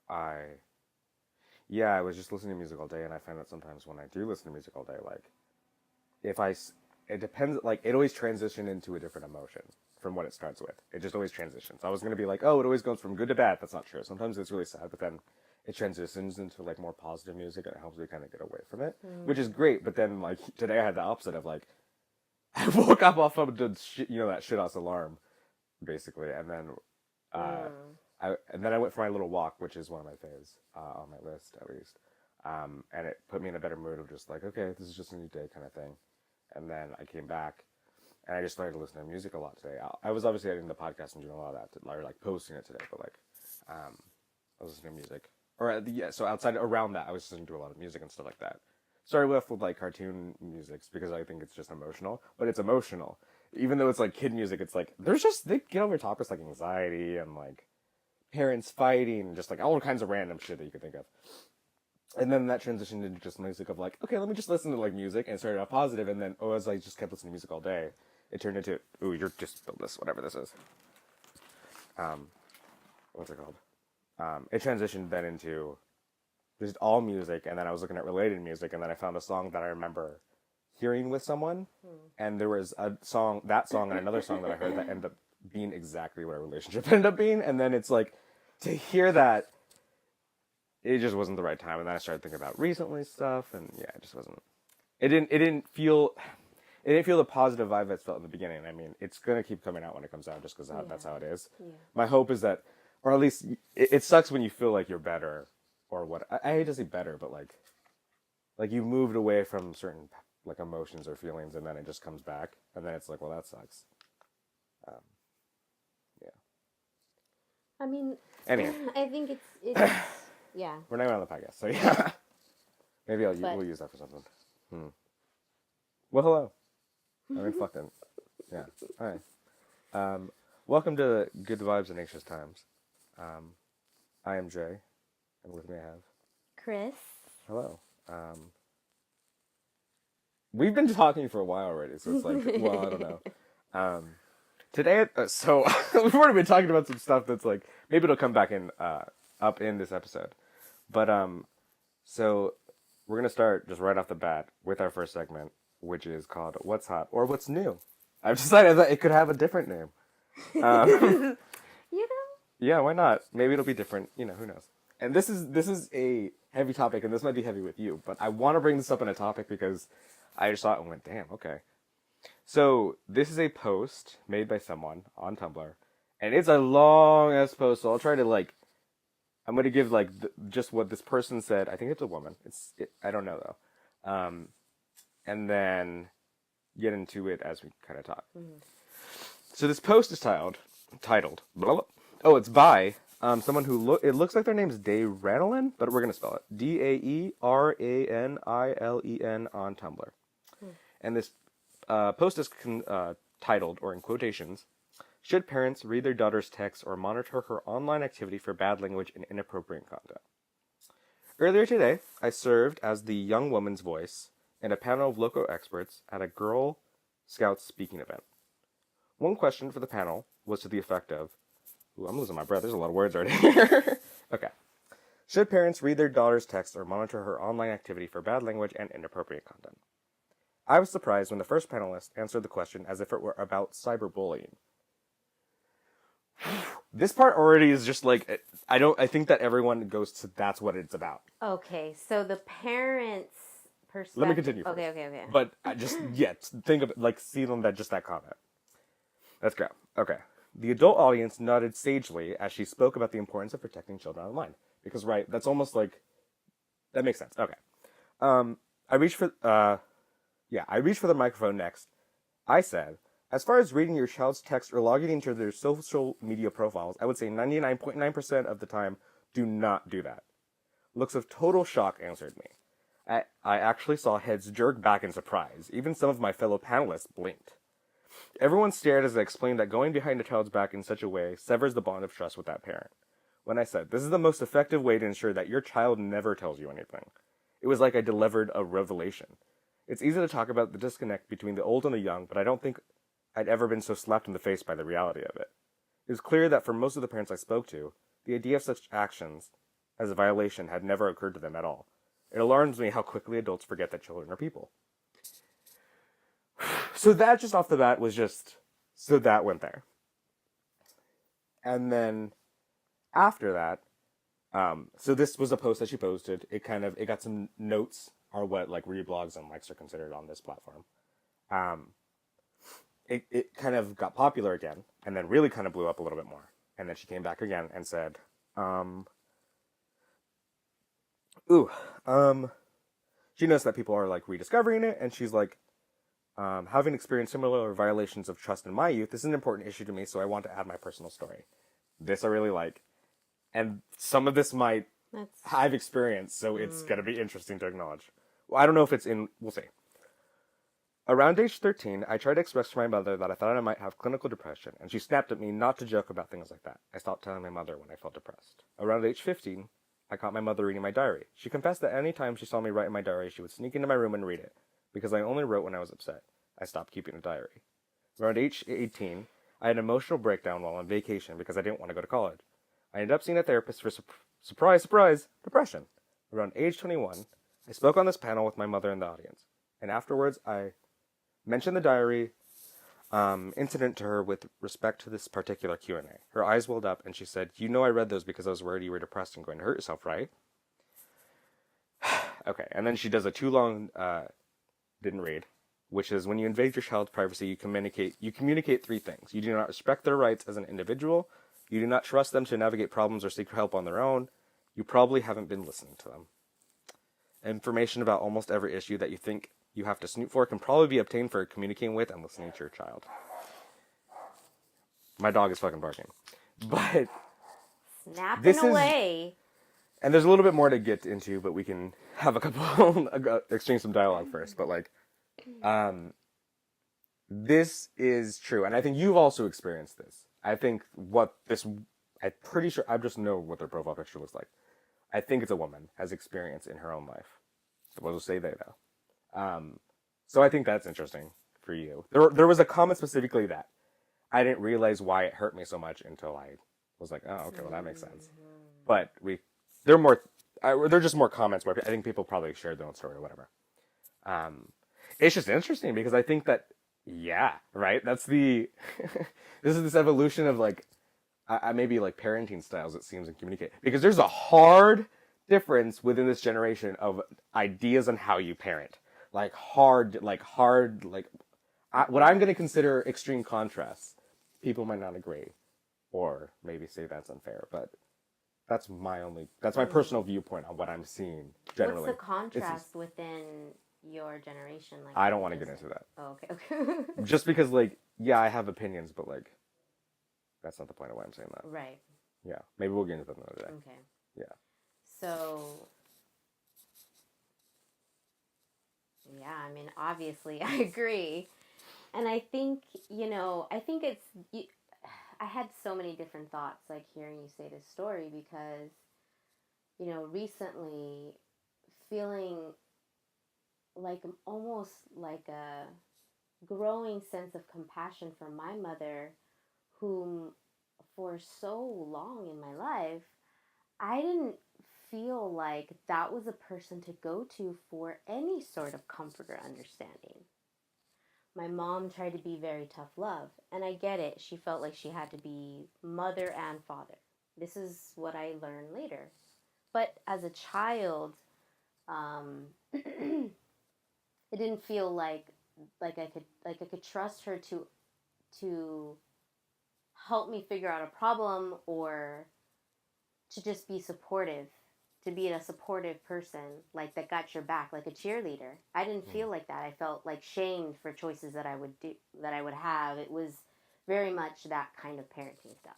I was just listening to music all day, and I find that sometimes when I do listen to music all day, like, if I, it depends, like, it always transitions into a different emotion from what it starts with. It just always transitions. I was going to be like, oh, it always goes from good to bad. That's not true. Sometimes it's really sad, but then it transitions into, like, more positive music, and it helps me kind of get away from it, which is great. But then, like, today I had the opposite of, like, I woke up off of the that shit-ass alarm, basically, and then, and then I went for my little walk, which is one of my faves, on my list, at least. And it put me in a better mood of just like, okay, this is just a new day kind of thing. And then I came back, and I just started listening to music a lot today. I was obviously editing the podcast and doing a lot of that, or like posting it today, but like, I was listening to music. Or, yeah, so outside, around that, I was listening to a lot of music and stuff like that. Started with like cartoon music because I think it's just emotional, but it's emotional. Even though it's like kid music, it's like, they get over topics like anxiety and like parents fighting, just like all kinds of random shit that you could think of. And then that transitioned into just music of like, okay, let me just listen to like music, and it started off positive, and then as I just kept listening to music all day, it turned into, ooh, you're just build this, whatever this is. What's it called? It transitioned then into just all music, and then I was looking at related music, and then I found a song that I remember hearing with someone, and there was that song and another song that I heard that ended up being exactly what our relationship ended up being, and then it's like, to hear that, it just wasn't the right time, and then I started thinking about recently stuff, and yeah, it just wasn't, it didn't feel the positive vibe I felt in the beginning. I mean, it's gonna keep coming out when it comes out, just because that's how it is. Yeah. My hope is that, or at least, it sucks when you feel like you're better, or what, I hate to say better, but like you moved away from certain like emotions or feelings, and then it just comes back, and then it's like, well, that sucks. Yeah. I mean, anyway, I think it's yeah. We're not even on the podcast, so yeah. Maybe we'll use that for something. Well, hello. I mean, fucking, yeah. Hi. Welcome to Good Vibes and Anxious Times. I am Jay, and with me I have Kris. Hello. We've been talking for a while already, so it's like, well, I don't know. Today, so we've already been talking about some stuff that's like, maybe it'll come back in, up in this episode. But, so we're going to start just right off the bat with our first segment, which is called What's Hot or What's New. I've decided that it could have a different name. You know? Yeah, why not? Maybe it'll be different. You know, who knows? And this is a heavy topic, and this might be heavy with you, but I want to bring this up in a topic because I just saw it and went, damn, okay. So this is a post made by someone on Tumblr, and it's a long-ass post, so I'll try to, like, I'm going to give, like, just what this person said. I think it's a woman. I don't know, though. And then get into it as we kind of talk. Mm-hmm. So this post is titled, blah, blah. Oh, it's by someone who, it looks like their name is Daeranilyn, but we're going to spell it. Daeranillen on Tumblr. And this post is titled, or in quotations, "Should parents read their daughter's texts or monitor her online activity for bad language and inappropriate content?" Earlier today, I served as the young woman's voice in a panel of local experts at a Girl Scouts speaking event. One question for the panel was to the effect of, ooh, I'm losing my breath, there's a lot of words right here. Okay. Should parents read their daughter's texts or monitor her online activity for bad language and inappropriate content? I was surprised when the first panelist answered the question as if it were about cyberbullying. This part already is just like, I think that everyone goes to, that's what it's about. Okay, so the parents' perspective. Let me continue first. Okay. But I just, yeah, think of it, like, see them, just that comment. Let's go. Okay. The adult audience nodded sagely as she spoke about the importance of protecting children online. Because, right, that's almost like, that makes sense. Okay. I reached for the microphone next. I said, as far as reading your child's text or logging into their social media profiles, I would say 99.9% of the time, do not do that. Looks of total shock answered me. I actually saw heads jerk back in surprise. Even some of my fellow panelists blinked. Everyone stared as I explained that going behind a child's back in such a way severs the bond of trust with that parent. When I said, this is the most effective way to ensure that your child never tells you anything, it was like I delivered a revelation. It's easy to talk about the disconnect between the old and the young, but I don't think I'd ever been so slapped in the face by the reality of it. It was clear that for most of the parents I spoke to, the idea of such actions as a violation had never occurred to them at all. It alarms me how quickly adults forget that children are people. So that just off the bat was just, so that went there. And then after that, so this was a post that she posted. It got some notes, or what like reblogs and likes are considered on this platform. It kind of got popular again, and then really kind of blew up a little bit more. And then she came back again and said, she knows that people are like rediscovering it, and she's like, having experienced similar violations of trust in my youth, this is an important issue to me, so I want to add my personal story. This I really like. And some of this I've experienced, so it's going to be interesting to acknowledge. Well, I don't know if we'll see. Around age 13, I tried to express to my mother that I thought I might have clinical depression, and she snapped at me not to joke about things like that. I stopped telling my mother when I felt depressed. Around age 15, I caught my mother reading my diary. She confessed that any time she saw me write in my diary, she would sneak into my room and read it, because I only wrote when I was upset. I stopped keeping a diary. Around age 18, I had an emotional breakdown while on vacation because I didn't want to go to college. I ended up seeing a therapist for, surprise, depression. Around age 21, I spoke on this panel with my mother in the audience, and afterwards I mentioned the diary incident to her with respect to this particular Q&A. Her eyes welled up, and she said, "You know I read those because I was worried you were depressed and going to hurt yourself, right?" Okay, and then she does a too long, didn't read, which is, when you invade your child's privacy, you communicate three things. You do not respect their rights as an individual. You do not trust them to navigate problems or seek help on their own. You probably haven't been listening to them. Information about almost every issue that you think you have to snoop for can probably be obtained for communicating with and listening to your child. My dog is fucking barking. But snapping away. And there's a little bit more to get into, but we can have a couple, exchange some dialogue first. But like, this is true. And I think you've also experienced this. I think I'm pretty sure, I just know what their profile picture looks like. I think it's a woman has experience in her own life. So we'll just say they though. So I think that's interesting for you. There was a comment specifically that I didn't realize why it hurt me so much until I was like, oh, okay, well that makes sense. But they're just more comments where I think people probably shared their own story or whatever. It's just interesting because I think that, yeah, right? That's this is this evolution of like, maybe like parenting styles, it seems, and communicate. Because there's a hard difference within this generation of ideas on how you parent. What I'm going to consider extreme contrasts. People might not agree, or maybe say that's unfair, but that's my personal viewpoint on what I'm seeing generally. What's the contrast within your generation? Like, I don't want to get into that. Oh, okay. Just because, like, yeah, I have opinions, but like, that's not the point of why I'm saying that. Right. Yeah, maybe we'll get into that another day. Okay. Yeah. So, yeah, I mean, obviously, I agree. And I think, I had so many different thoughts, like, hearing you say this story, because, recently, feeling like almost like a growing sense of compassion for my mother, whom for so long in my life, I didn't feel like that was a person to go to for any sort of comfort or understanding. My mom tried to be very tough love, and I get it. She felt like she had to be mother and father. This is what I learned later. But as a child, it didn't feel like I could trust her to help me figure out a problem, or to just be supportive, to be a supportive person, like that got your back, like a cheerleader. I didn't feel like that. I felt like shamed for choices that I would do, that I would have. It was very much that kind of parenting stuff.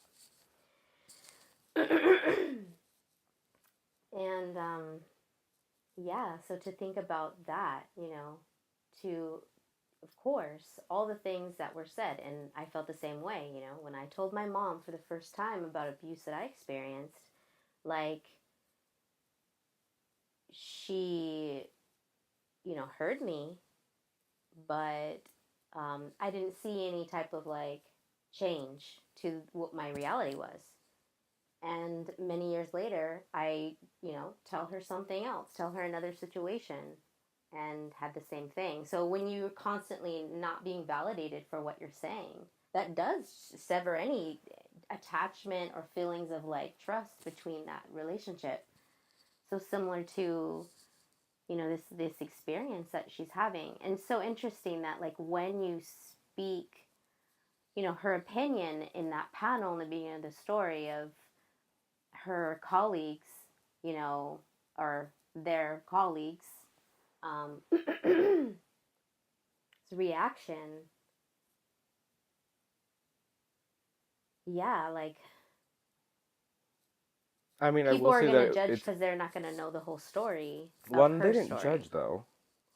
And yeah, so to think about that, of course, all the things that were said, and I felt the same way, when I told my mom for the first time about abuse that I experienced, like, she, heard me, but I didn't see any type of, like, change to what my reality was. And many years later, I, tell her something else, tell her another situation, and had the same thing. So when you're constantly not being validated for what you're saying, that does sever any attachment or feelings of like trust between that relationship. So similar to, this experience that she's having. And so interesting that like when you speak, her opinion in that panel in the beginning of the story of her colleagues, or their colleagues, reaction, yeah, like I mean, I people will are say going to that judge it's because they're not going to know the whole story of one. her They didn't story. judge though.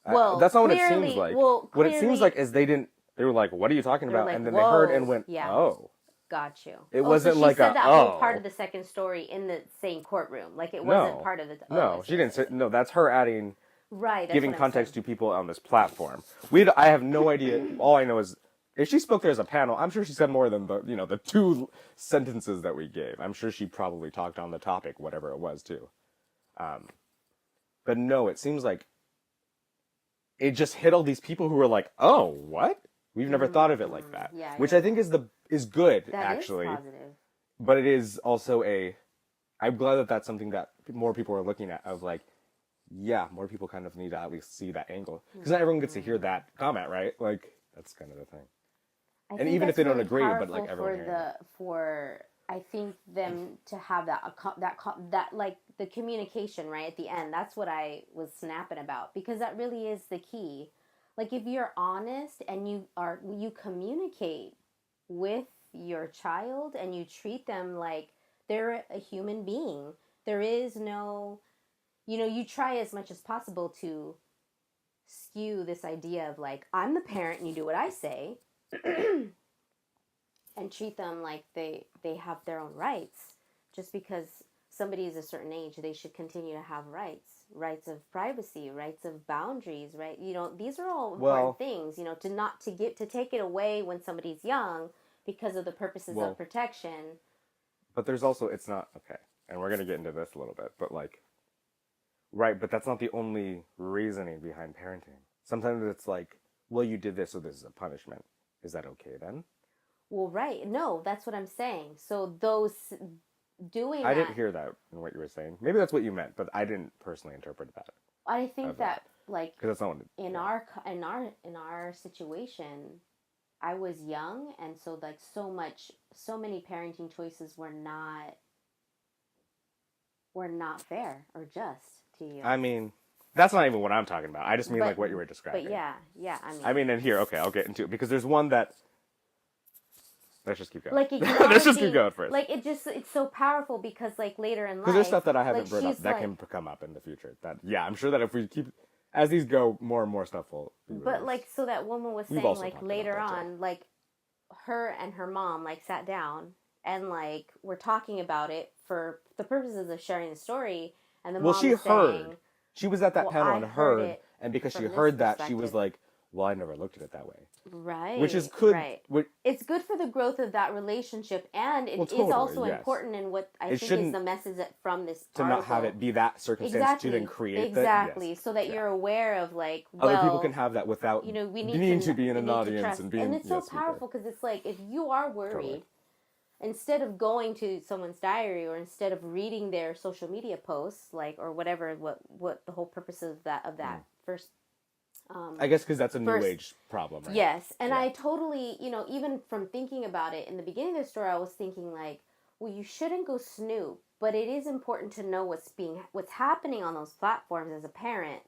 Well, that's not what it clearly- seems like. well, What it seems clearly- like is they didn't. They were like, "What are you talking They're about?" like, And then they heard "Whoa, and went, yeah. "Oh." Got you. It so wasn't she like said a, that whole "Oh." part of the second story in the same courtroom. Like it wasn't No. part of the. No, she didn't say. No, that's her adding, Right. That's giving what I'm context saying. to people on this platform. I have no idea. All I know is if she spoke there as a panel, I'm sure she said more than the 2 sentences that we gave. I'm sure she probably talked on the topic, whatever it was, too. But no, it seems like it just hit all these people who were like, "Oh, what? We've never thought of it like that." Yeah, Which yeah. I think is good, That actually. is positive. But it is also I'm glad that that's something that more people are looking at, of like, yeah, more people kind of need to at least see that angle. Because not everyone gets to hear that comment, right? Like, that's kind of the thing. I And think even if that's they don't really agree, but, like, powerful everyone hearing it. for I think them to have that like the communication right at the end. That's what I was snapping about, because that really is the key. Like if you're honest and you communicate with your child and you treat them like they're a human being. There is no, you try as much as possible to skew this idea of like, I'm the parent and you do what I say. And treat them like they have their own rights. Just because somebody is a certain age, they should continue to have rights of privacy, rights of boundaries, right? These are all important things, to take it away when somebody's young because of the purposes of protection. But there's also, it's not, okay, and we're going to get into this a little bit, but like, right, but that's not the only reasoning behind parenting. Sometimes it's like, well, you did this, so this is a punishment. Is that okay then? Well, right. No, that's what I'm saying. So those doing I that, didn't hear that in what you were saying. Maybe that's what you meant, but I didn't personally interpret that. I think that like because that's not what in our situation, I was young, and so like so many parenting choices were not fair or just to you. I mean, that's not even what I'm talking about. I just mean like what you were describing. But yeah. And here, okay, I'll get into it, because there's one that. Let's just keep going. Like let's just keep going first. Like it's so powerful because like later in life, because there's stuff that I haven't like, brought up that can come up in the future. That I'm sure that if we keep as these go, more and more stuff will be released. But like, so that woman was We've saying also like talked later about that, on, like her and her mom like sat down and like were talking about it for the purposes of sharing the story, and the mom was saying, she was at that panel and heard, and because she heard that, she was like, well, I never looked at it that way. Right. Which is good. Right. It's good for the growth of that relationship, and it is totally, also yes. important in what I think is the message from this to article. not have it be that circumstance to then create so that you're aware of like, other people can have that without we needing need to be in an audience and being. And it's so powerful because it's like if you are worried, instead of going to someone's diary or instead of reading their social media posts, like or whatever, what the whole purpose of that first. I guess because that's a new age problem, right? Yes, and I totally, even from thinking about it in the beginning of the story, I was thinking like, well, you shouldn't go snoop, but it is important to know what's happening on those platforms as a parent,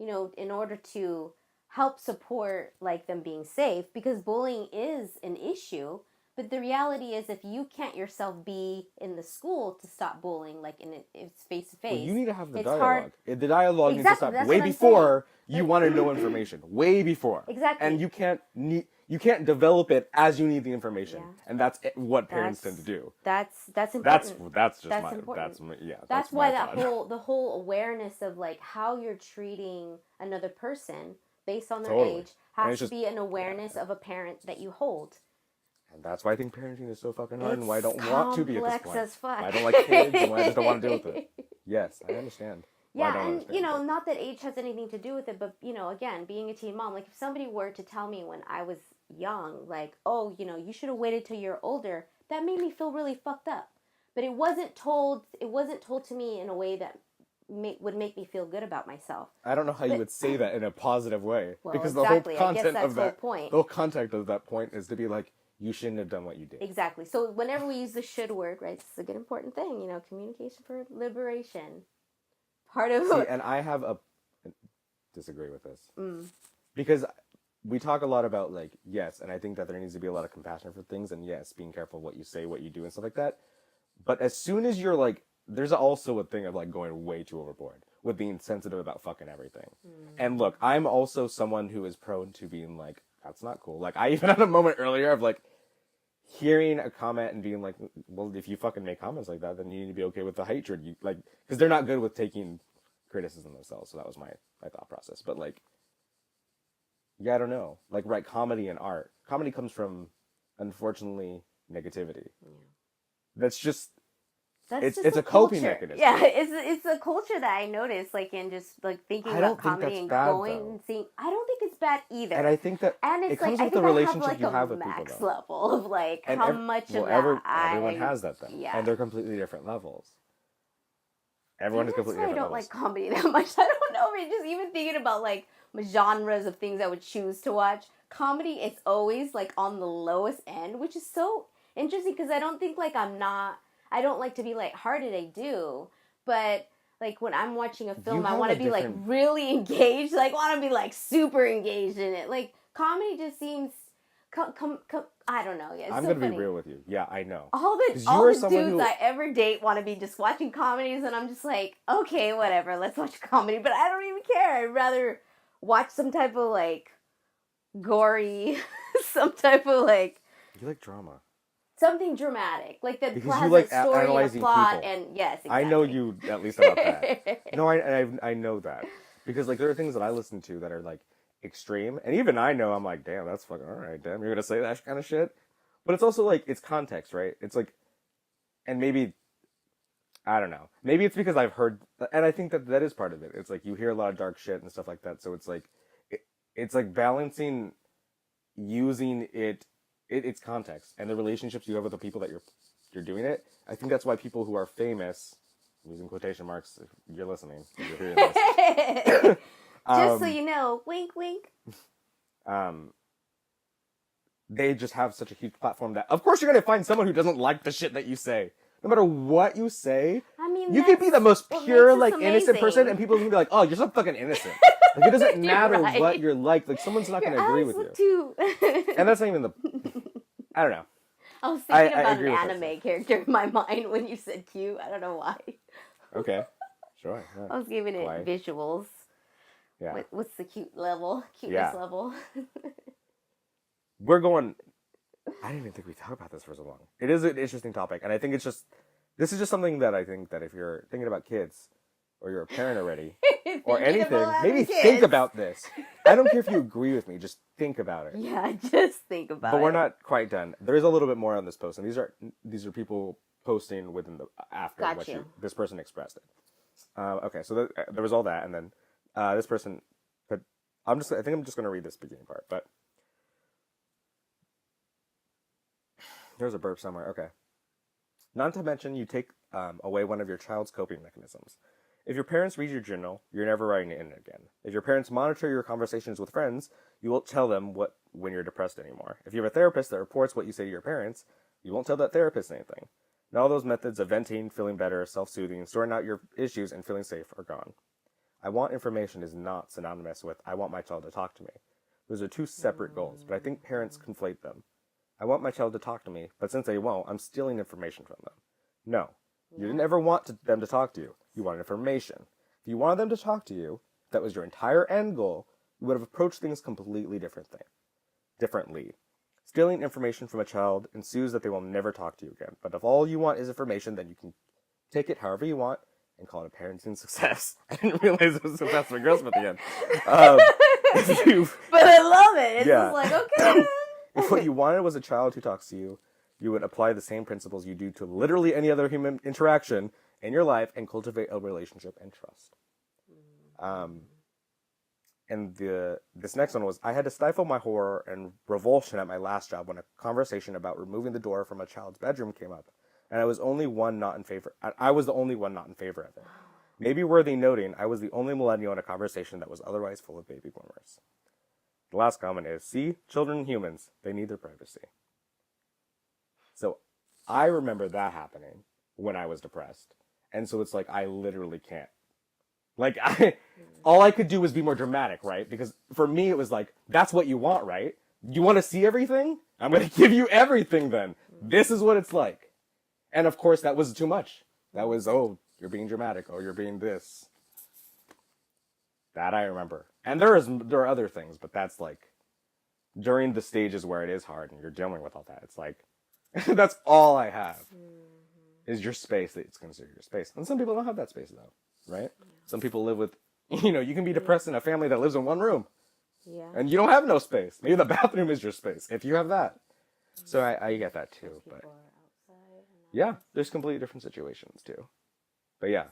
in order to help support like them being safe, because bullying is an issue. But the reality is, if you can't yourself be in the school to stop bullying, like it's face to face, you need to have the dialogue. Hard. The dialogue needs to stop That's way what I'm before saying. you want to know information. Way before. Exactly. And you can't develop it as you need the information, and that's what parents tend to do. That's important. That's just that's my important. That's why my the whole awareness of like how you're treating another person based on their age has to be an awareness of a parent that you hold. And that's why I think parenting is so fucking hard, and why I It's don't want to be at this complex point. as fuck. Why I don't like kids, and why I just don't want to deal with it. Yes, I understand. Well, I Yeah, don't and understand, you know, but- not that age has anything to do with it, but you know, again, being a teen mom, like if somebody were to tell me when I was young, like, oh, you know, you should have waited till you're older, that made me feel really fucked up. But it wasn't told to me in a way that would make me feel good about myself. I don't know how you would say that in a positive way, Well, because exactly. the whole I guess content that's of the whole that, point. the whole context of that point is to be like, you shouldn't have done what you did. Exactly. So whenever we use the should word, right, it's a good important thing, you know, communication for liberation. Part of See, and I have disagree with this. Because we talk a lot about, like, yes, and I think that there needs to be a lot of compassion for things, and yes, being careful what you say, what you do, and stuff like that. But as soon as you're, like, there's also a thing of, like, going way too overboard with being sensitive about fucking everything. And look, I'm also someone who is prone to being like, that's not cool. Like, I even had a moment earlier of, like, hearing a comment and being like, well, if you fucking make comments like that, then you need to be okay with the hatred. You, like, because they're not good with taking criticism themselves. So that was my thought process. But, like, yeah, I don't know. Like, right, comedy and art. Comedy comes from, unfortunately, negativity. Yeah. That's just, That's it's a coping culture. mechanism. Yeah, it's a culture that I noticed, like, in just, like, thinking I about don't think comedy that's and bad, going though. and seeing. I don't think it's bad either. And I think that and it it's comes like, with the I think relationship I have, like, you have a with people, max though. level of, like, And how much of that everyone has that, though. Yeah. And they're completely different levels. Everyone is That's completely why I different don't levels. like comedy that much. I don't know. I mean, just even thinking about, like, genres of things I would choose to watch. Comedy, it's always, like, on the lowest end, which is so interesting because I don't think, like, I don't like to be lighthearted, I do. But, like, when I'm watching a film, I have want to a be, like, different- really engaged. Like, want to be, like, super engaged in it. Like, comedy just seems, I don't know. Yeah, it's I'm so going to be funny. real with you. Yeah, I know. All 'Cause the you are dudes someone who- I ever date want to be just watching comedies, and I'm just like, okay, whatever, let's watch a comedy. But I don't even care. I'd rather watch some type of, like, gory, some type of, like, You like drama. something dramatic, like that Because has you like a story and a analyzing plot, people. and yes, exactly. I know you at least about that. No, I know that. Because, like, there are things that I listen to that are, like, extreme. And even I know, I'm like, damn, that's fucking alright, damn, you're going to say that kind of shit? But it's also, like, it's context, right? It's, like, and maybe, I don't know. Maybe it's because I've heard, and I think that is part of it. It's, like, you hear a lot of dark shit and stuff like that. So it's, like, it's, like, balancing, using its context and the relationships you have with the people that you're doing it. I think that's why people who are famous, using quotation marks, if you're listening, if you're hearing this. Just so you know, wink, wink. They just have such a huge platform that, of course, you're going to find someone who doesn't like the shit that you say. No matter what you say, I mean, you could be the most what pure, makes us like, innocent person, amazing. and people are going to be like, oh, you're so fucking innocent. Like, it doesn't You're matter right. what you're like. Like, someone's not going to agree with you. Too. And that's not even the... I don't know. I was thinking I about agree an with that anime character in my mind when you said cute. I don't know why. Okay. Sure. Yeah. I was giving it Kawaii. visuals. Yeah. What's the cuteness level? We're going... I didn't even think we talked about this for so long. It is an interesting topic, and I think it's just... This is just something that I think that if you're thinking about kids, or you're a parent already, or Thinking anything, about having maybe kids. think about this. I don't care if you agree with me, just think about it. Yeah, just think about it. But we're not quite done. There is a little bit more on this post, and these are people posting within the after Got what you. this person expressed it. Okay, so there was all that, and then this person put. I think I'm just going to read this beginning part, but there's a burp somewhere. Okay. Not to mention, you take away one of your child's coping mechanisms. If your parents read your journal, you're never writing it in again. If your parents monitor your conversations with friends, you won't tell them when you're depressed anymore. If you have a therapist that reports what you say to your parents, you won't tell that therapist anything. And all those methods of venting, feeling better, self-soothing, sorting out your issues, and feeling safe are gone. I want information is not synonymous with I want my child to talk to me. Those are two separate goals, but I think parents conflate them. I want my child to talk to me, but since they won't, I'm stealing information from them. No. You didn't ever want them to talk to you. You wanted information. If you wanted them to talk to you, that was your entire end goal, you would have approached things completely differently. Stealing information from a child ensues that they will never talk to you again. But if all you want is information, then you can take it however you want and call it a parenting success. I didn't realize it was so passive aggressive at the end. But I love it. It's just like, okay. If what you wanted was a child who talks to you, you would apply the same principles you do to literally any other human interaction in your life and cultivate a relationship and trust. And this next one was, I had to stifle my horror and revulsion at my last job when a conversation about removing the door from a child's bedroom came up, and I was the only one not in favor of it. Maybe worthy noting, I was the only millennial in a conversation that was otherwise full of baby boomers. The last comment is, see, children and humans, they need their privacy. So I remember that happening when I was depressed. And so it's like, I literally can't. Like, all I could do was be more dramatic, right? Because for me, it was like, that's what you want, right? You want to see everything? I'm going to give you everything then. This is what it's like. And of course, that was too much. That was, oh, you're being dramatic. Oh, you're being this. That I remember. And there are other things, but that's like, during the stages where it is hard and you're dealing with all that, it's like, that's all I have. Is your space that it's considered your space. And some people don't have that space, though, right? Yeah. Some people live with, you can be depressed in a family that lives in one room. Yeah. And you don't have no space. Maybe the bathroom is your space, if you have that. So I get that, too. But yeah, there's completely different situations, too. But yeah.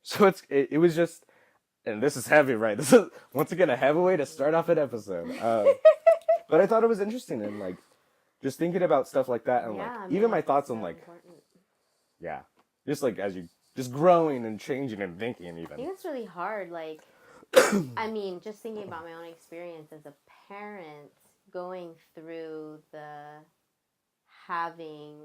So it was just, and this is heavy, right? This is, once again, a heavy way to start off an episode. But I thought it was interesting, and, like, just thinking about stuff like that, and, even my thoughts on, like, important. Yeah, just, like, as you, just growing and changing and thinking, even. I think it's really hard, like, I mean, just thinking about my own experience as a parent, going through having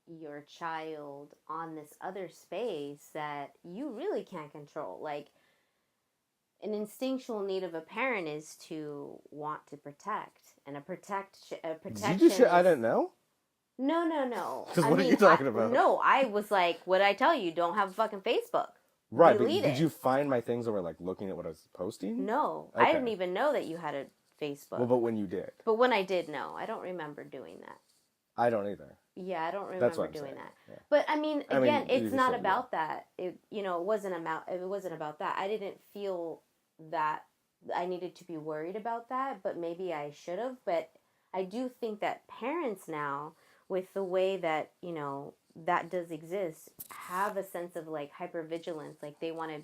your child on this other space that you really can't control. Like, an instinctual need of a parent is to want to protect, and a protection. Did you shit I didn't know? No. Because what are you talking about? No, I was like, what did I tell you? Don't have a fucking Facebook. Right, but did you find my things and were like looking at what I was posting? No, okay. I didn't even know that you had a Facebook. Well, but when you did. But when I did, no, I don't remember doing that. I don't either. Yeah, I don't remember doing that. Yeah. But I mean, it's not about that. It wasn't about that. I didn't feel that I needed to be worried about that, but maybe I should have. But I do think that parents now, with the way that, that does exist, have a sense of like hypervigilance. Like they want to,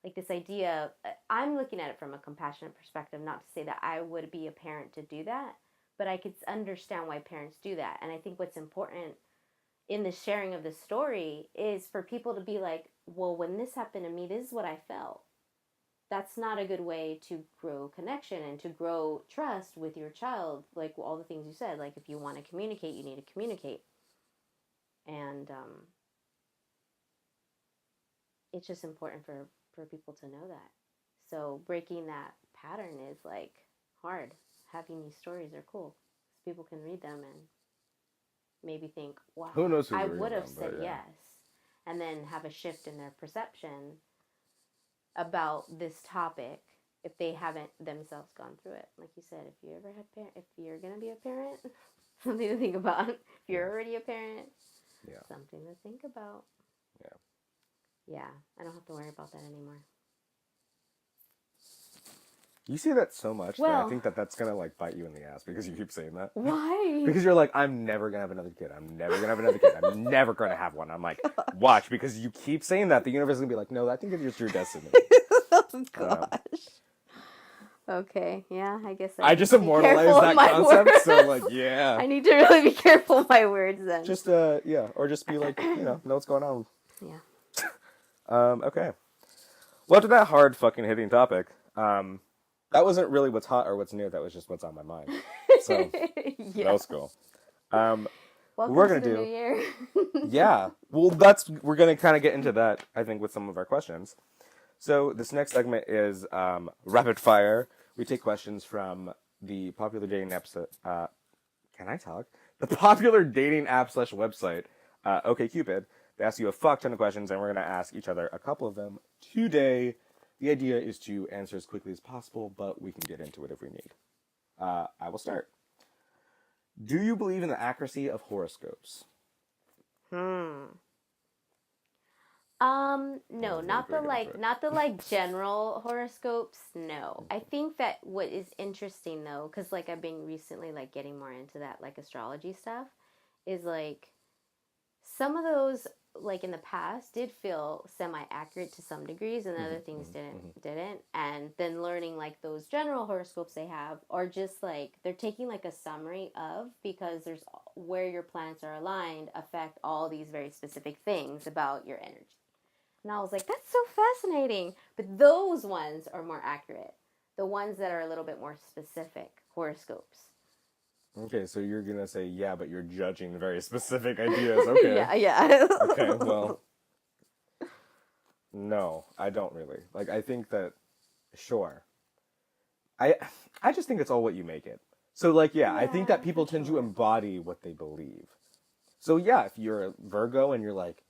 like this idea, I'm looking at it from a compassionate perspective, not to say that I would be a parent to do that, but I could understand why parents do that. And I think what's important in the sharing of the story is for people to be like, well, when this happened to me, this is what I felt. That's not a good way to grow connection and to grow trust with your child. Like all the things you said, like if you want to communicate, you need to communicate. And it's just important for people to know that. So breaking that pattern is like hard. Having these stories are cool. People can read them and maybe think, wow, who knows I would have said yes. And then have a shift in their perception about this topic if they haven't themselves gone through it. Like you said, if you're going to be a parent, something to think about. If you're already a parent, something to think about. Yeah, I don't have to worry about that anymore. You say that so much that I think that's going to like bite you in the ass because you keep saying that. Why? Because you're like, I'm never going to have another kid. I'm never going to have another kid. I'm never going to have one. I'm like, watch, because you keep saying that, the universe is going to be like, no, I think it's just your destiny. Oh, gosh. Okay, yeah, I guess I just immortalized that concept, words. So like, yeah. I need to really be careful of my words then. Just, or just be like, know what's going on. Yeah. Okay. Well, after that hard fucking hitting topic, that wasn't really what's hot or what's new. That was just what's on my mind. So that was cool. Welcome we're gonna to the do. New year. Yeah. Well, we're gonna kind of get into that. I think with some of our questions. So this next segment is rapid fire. We take questions from the popular dating apps. Can I talk? The popular dating app / website, OkCupid. They ask you a fuck ton of questions, and we're gonna ask each other a couple of them today. The idea is to answer as quickly as possible, but we can get into it if we need. I will start. Do you believe in the accuracy of horoscopes? No, I'm not the really big into like, it. not the like general horoscopes. No, I think that what is interesting though, because like I've been recently like getting more into that like astrology stuff, is like some of those like in the past did feel semi accurate to some degrees, and other things didn't. And then learning like those general horoscopes they have are just like they're taking like a summary of, because there's where your planets are aligned affect all these very specific things about your energy. And I was like, that's so fascinating. But those ones are more accurate. The ones that are a little bit more specific horoscopes. Okay, so you're gonna say, yeah, but you're judging very specific ideas. Okay. yeah. Okay, well, no, I don't really. Like, I think that, sure. I I just think it's all what you make it. So, like, yeah, I think Yeah, that people for tend to sure. embody what they believe. So, yeah, if you're a Virgo and you're like,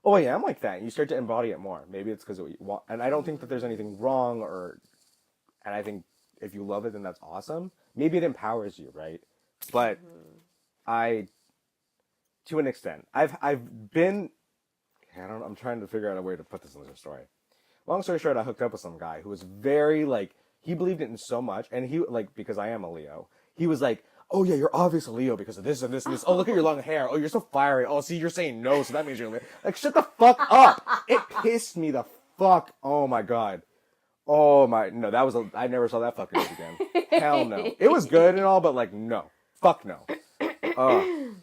oh, yeah, I'm like that, and you start to embody it more. Maybe it's because of what you want. And I don't think that there's anything wrong, and I think if you love it, then that's awesome. Maybe it empowers you, right? But I, to an extent, I've been, I don't know, I'm trying to figure out a way to put this in the story. Long story short, I hooked up with some guy who was very like, he believed it in so much, and he like, because I am a Leo, he was like, oh yeah, you're obviously a Leo because of this and this and this. Oh, look at your long hair. Oh, you're so fiery. Oh, see, you're saying no, so that means you're a Leo. Like, shut the fuck up. It pissed me the fuck. Oh my god. Oh my, no, I never saw that fucking movie again. Hell no. It was good and all, but like, no. Fuck no.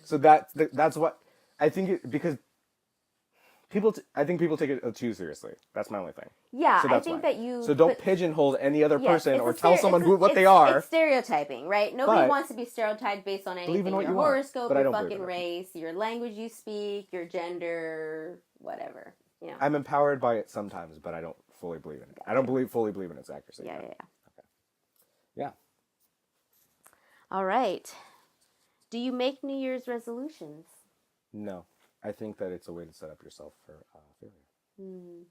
So that's what, I think because I think people take it too seriously. That's my only thing. Yeah, So I that's think why. that you. So don't but- pigeonhole any other yes, person it's or a tell stere- someone it's a- what they it's- are. It's stereotyping, right? Nobody But- wants to be stereotyped based on Believe in anything. what Your you want, horoscope, but I your don't believe fucking in it. race, your language you speak, your gender, whatever. You know. I'm empowered by it sometimes, but I don't fully believe in it. I don't fully believe in its accuracy. Yeah. Yeah. All right. Do you make New Year's resolutions? No. I think that it's a way to set up yourself for failure.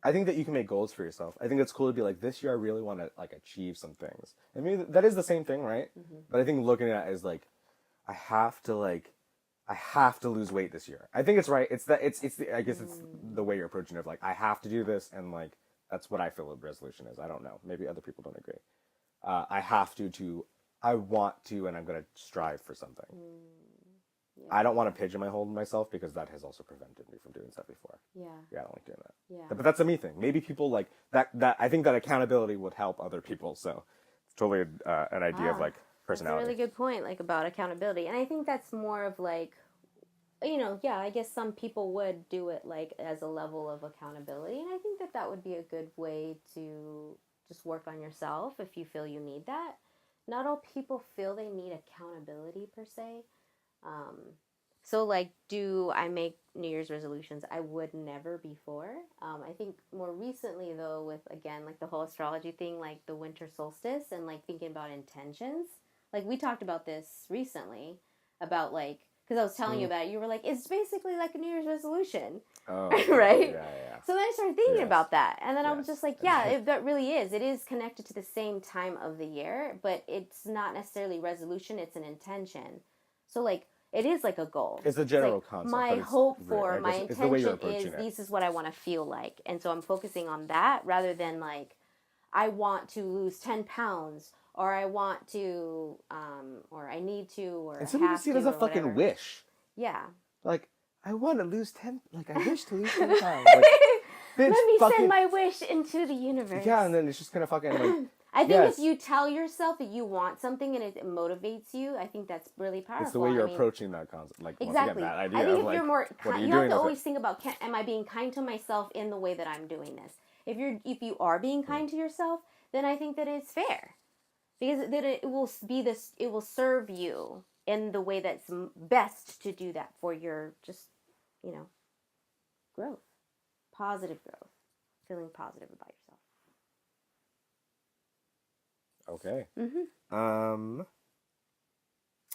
I think that you can make goals for yourself. I think it's cool to be like, this year I really want to like achieve some things. I mean, that is the same thing, right? But I think looking at it as like, I have to lose weight this year. I think it's right. I guess it's the way you're approaching it. Like, I have to do this, and like that's what I feel a resolution is. I don't know. Maybe other people don't agree. I have I want to, and I'm gonna strive for something. Yeah. I don't want to pigeonhole myself because that has also prevented me from doing stuff before. Yeah. Yeah, I don't like doing that. Yeah. But that's a me thing. Maybe people like that. I think that accountability would help other people. So it's totally an idea of like personality. That's a really good point, like about accountability. And I think that's more of like, yeah, I guess some people would do it like as a level of accountability. And I think that would be a good way to just work on yourself if you feel you need that. Not all people feel they need accountability per se. So like, do I make New Year's resolutions? I would never before. I think more recently though, with again, like the whole astrology thing, like the winter solstice and like thinking about intentions. Like we talked about this recently about like, cause I was telling you about it. You were like, it's basically like a New Year's resolution. Oh, right? Yeah. So then I started thinking about that. And then I was Yes. just like, yeah, that really is. It is connected to the same time of the year, but it's not necessarily resolution. It's an intention. So like, it is like a goal. It's a general like concept. My but it's hope right, for I my guess it's the way you're intention is approaching it. this is what I want to feel like. And so I'm focusing on that rather than like, I want to lose 10 pounds or I want to, or I need to, or And some people see it as a fucking whatever. wish. Yeah. Like, I want to lose 10, like, I wish to lose 10 pounds. Like, bitch, Let me fucking, send my wish into the universe. yeah, and then it's just kind of fucking, like, I think yes. if you tell yourself that you want something and it motivates you, I think that's really powerful. It's the way you're approaching that concept. Like, exactly. Once again, that idea I think of, if like, you're more, what are you you have doing to with always it? think about, am I being kind to myself in the way that I'm doing this? If you are being kind to yourself, then I think that it's fair, because that it will serve you in the way that's best to do that for your just, growth, positive growth, feeling positive about yourself. Okay. Mm-hmm.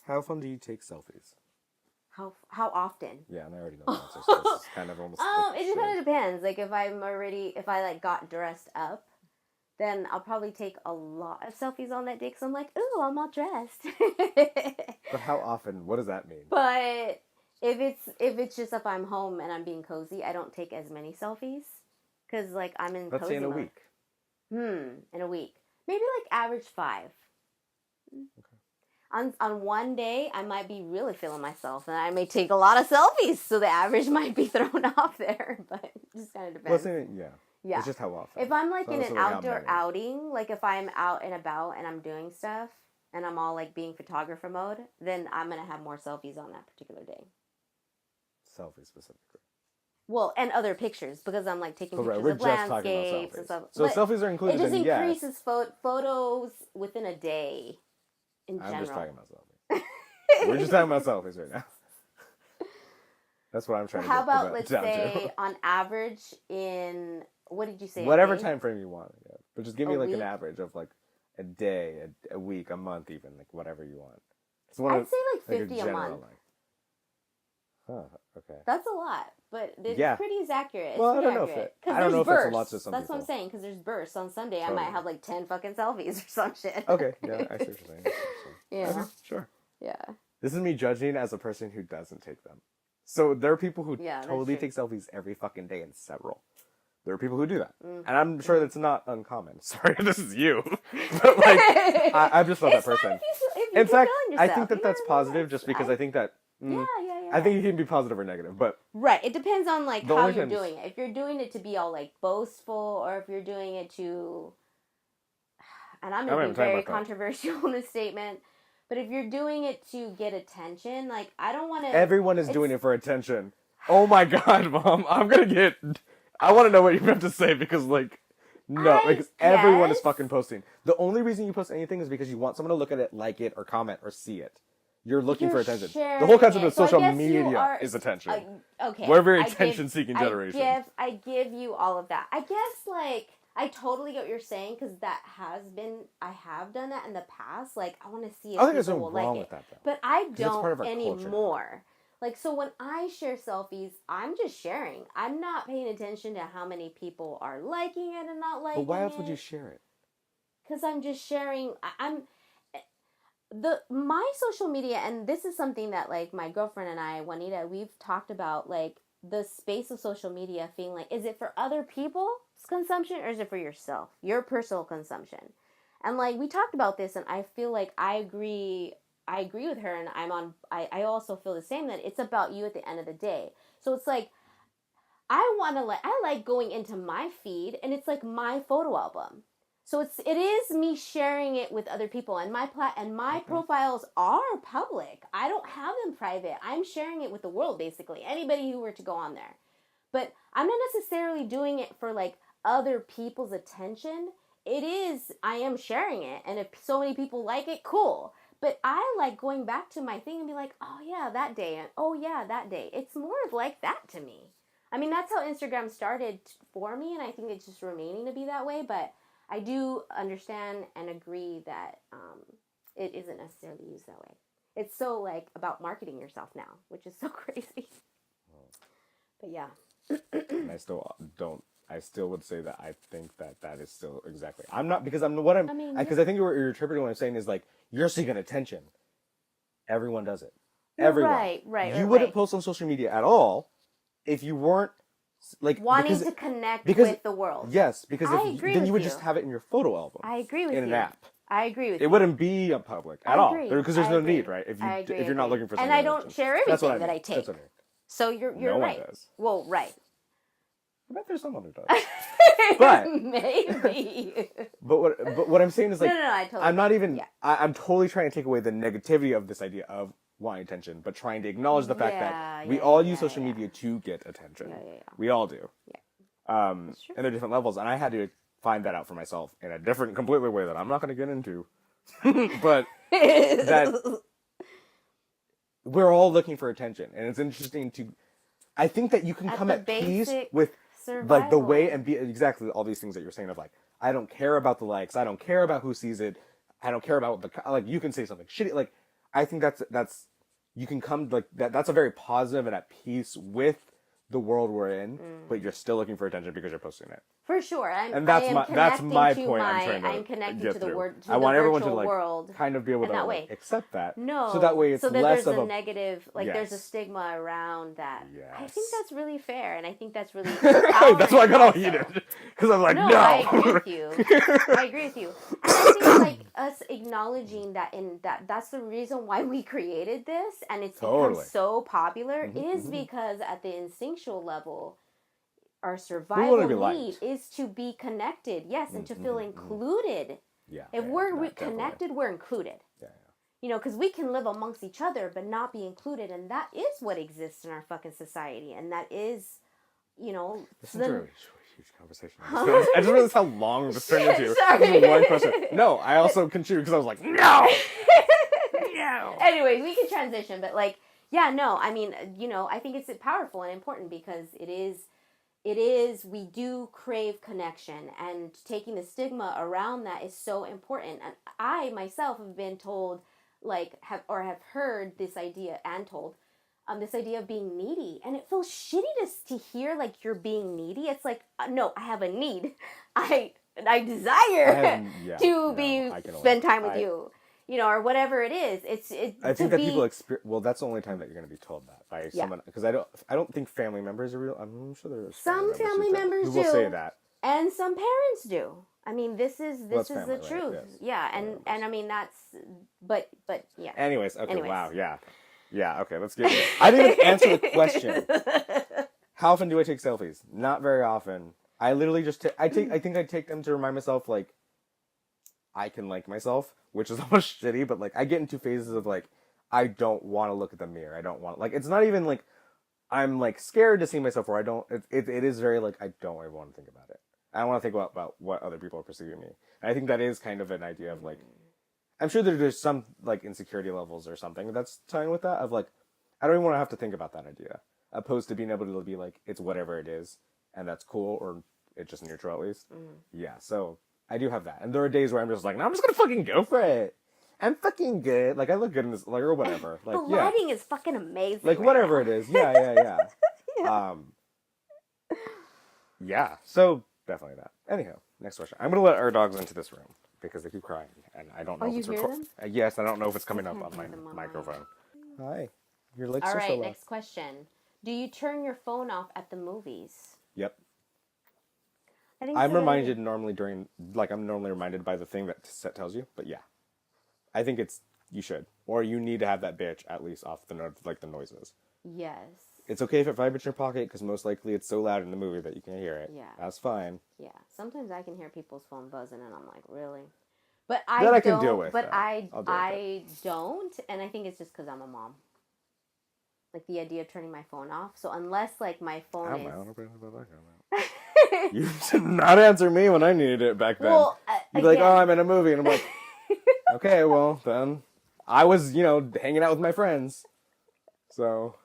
How often do you take selfies? How often? Yeah, and I already know the answer, so this is kind of almost. It just kind of depends. Like if I like got dressed up, then I'll probably take a lot of selfies on that day because I'm like, ooh, I'm all dressed. But how often? What does that mean? But if it's just if I'm home and I'm being cozy, I don't take as many selfies because like I'm in Let's cozy say in a mode. week. In a week, maybe like average 5. Okay. On one day, I might be really feeling myself, and I may take a lot of selfies, so the average might be thrown off there. But it just kind of depends. Yeah. It's just how often. If I'm like It's in also an like how outdoor many. outing, like if I'm out and about and I'm doing stuff and I'm all like being photographer mode, then I'm gonna have more selfies on that particular day. Selfies specifically. Well, and other pictures because I'm like taking pictures We're of just talking about landscapes selfies. and stuff. So But selfies are included. it just in increases photos within a day. In general, I'm just talking about selfies. We're just talking about selfies right now. That's what I'm trying to how get about let's down say to. on average in what did you say? Whatever time frame you want, yeah. But just give me A like week? an average of like a day, a week, a month, even like whatever you want. I'd say like 50 a month. Huh. Okay. That's a lot, but it's Yeah. pretty accurate. It's Well, I pretty don't know if accurate. I don't know if that's a lot to some That's what I'm people. saying. Because there's bursts on Sunday. I Totally. might have like 10 fucking selfies or some shit. Okay. Yeah, I see what you're saying. Yeah. Okay, sure. Yeah. This is me judging as a person who doesn't take them. So there are people who Yeah, that's totally true. take selfies every fucking day and several. There are people who do that. Mm. And I'm sure that's not uncommon. Sorry, this is you. But like, I'm just not that It's fine person. if you In fact, feeling I yourself. think that You that's know what I mean? positive just because I think that... Yeah. I think it can be positive or negative, but... Right. It depends on like The how only you're times- doing it. If you're doing it to be all like boastful, or if you're doing it to, and I'm I'm gonna not be even talking very about that. controversial in this statement, but if you're doing it to get attention, like I don't want to. Everyone is doing it for attention. Oh my god, Mom. I'm gonna get... I want to know what you have to say because like... No, because everyone is fucking posting. The only reason you post anything is because you want someone to look at it, like it, or comment, or see it. You're looking for attention. The whole concept of social media is attention. Okay. We're a very attention-seeking generation. I give you all of that. I guess like I totally get what you're saying because I have done that in the past. Like I want to see if I think there's people will nothing wrong like with it, that, though. but I Because it's part of don't our culture. anymore. Like, so when I share selfies, I'm just sharing. I'm not paying attention to how many people are liking it and not liking it. But why else would you share it? Because I'm just sharing. My social media, and this is something that like my girlfriend and I, Juanita, we've talked about like the space of social media feeling like, is it for other people's consumption or is it for yourself, your personal consumption? And like we talked about this, and I feel like I agree with her, and I also feel the same, that it's about you at the end of the day. So it's like I like going into my feed, and it's like my photo album. So it is me sharing it with other people, and my profiles are public. I don't have them private. I'm sharing it with the world, basically. Anybody who were to go on there. But I'm not necessarily doing it for like other people's attention. I am sharing it, and if so many people like it, cool. But I like going back to my thing and be like, oh yeah, that day, and oh yeah, that day. It's more of like that to me. I mean, that's how Instagram started for me, and I think it's just remaining to be that way. But I do understand and agree that it isn't necessarily used that way. It's so like about marketing yourself now, which is so crazy. But yeah. And I still would say that I think that is still exactly. I'm not, because because I think you're interpreting what I'm saying is like, you're seeking attention. Everyone does it. Everyone. Right. You wouldn't post on social media at all if you weren't like wanting to connect with the world. Yes, because then you would you. just have it in your photo album. I agree with in you. an app. I agree with you. It wouldn't be public at all because there's no need, right? If you're not looking for something. And I don't share everything that I take. That's what I mean. So you're no right. One does. Well, right. I bet there's someone who does. But maybe. But what I'm saying is like, no, I totally. I'm not even. Yeah. I'm totally trying to take away the negativity of this idea of wanting attention, but trying to acknowledge the fact that we all use social media to get attention. Yeah. We all do. Yeah. And there are different levels, and I had to find that out for myself in a different, completely way that I'm not going to get into. But that we're all looking for attention, and it's interesting to. I think that you can come at peace with like the way and be exactly all these things that you're saying of like, I don't care about the likes, I don't care about who sees it, I don't care about like you can say something shitty. Like I think that's you can come like that. That's a very positive and at peace with the world we're in, but you're still looking for attention because you're posting it. For sure. And that's my point. I'm connecting get to the through. word. To I want the everyone to virtual like world kind of be able to that like, way. accept that. No. So that way it's so that less there's of a negative, like there's a stigma around that. Yes. I think that's really fair, and I think that's really. That's why I got all heated because I'm like, no. I agree with you. I agree with you. And I think like us acknowledging that's the reason why we created this, and it's become so popular is because at the instinctual level, our survival need is to be connected, yes, and to feel included. Yeah. If we're connected, we're included. Yeah. You know, because we can live amongst each other, but not be included, and that is what exists in our fucking society, and that is, you know, this is a huge conversation. I just realized how long this turned into. Sorry. One question. No, I also contributed because I was like, no. No. Anyways, we can transition, but like, yeah, no, I mean, you know, I think it's powerful and important because it is, we do crave connection, and taking the stigma around that is so important. And I myself have been told, like, have heard this idea and told, this idea of being needy. And it feels shitty to hear, like, you're being needy. It's like, no, I have a need. I desire spend time with you. You know, or whatever it is. I think that people well, that's the only time that you're going to be told that by someone, because I don't think family members are real. I'm sure there are some family members who will say that, and some parents do. I mean, this is family, the truth. Right? Yes. Yeah, and I mean that's, but yeah. Anyways, okay, wow, yeah, okay, let's get it. I didn't even answer the question. How often do I take selfies? Not very often. I literally just I think I take them to remind myself, like, I can like myself, which is almost shitty, but like I get into phases of like, I don't want to look at the mirror. I don't want, like, it's not even like I'm like scared to see myself, or I don't, it is very like, I don't ever want to think about it. I don't want to think about what other people are perceiving me. And I think that is kind of an idea of like, I'm sure there's some like insecurity levels or something that's tying with that of like, I don't even want to have to think about that idea, opposed to being able to be like, it's whatever it is, and that's cool, or it's just neutral at least. Yeah, so I do have that. And there are days where I'm just like, no, I'm just gonna fucking go for it. I'm fucking good. Like, I look good in this, like, or whatever. Like, the lighting is fucking amazing. Like, right whatever now. it is. Yeah. Yeah, so definitely that. Anyhow, next question. I'm gonna let our dogs into this room because they keep crying, and I don't know if it's recording. Yes, I don't know if it's coming up on my microphone. Hi. Your legs are so loud. All right, next question. Do you turn your phone off at the movies? Yep. I'm reminded normally during, like, I'm normally reminded by the thing that set tells you, but yeah. I think you should. Or you need to have that bitch at least off the noises. Yes. It's okay if it vibrates in your pocket, because most likely it's so loud in the movie that you can't hear it. Yeah. That's fine. Yeah. Sometimes I can hear people's phone buzzing, and I'm like, really? But I can deal with. But I don't, and I think it's just because I'm a mom. Like, the idea of turning my phone off. So unless, like, my phone is... You did not answer me when I needed it back then. Well, you'd be like, oh, I'm in a movie. And I'm like, okay, well, then I was, hanging out with my friends. So.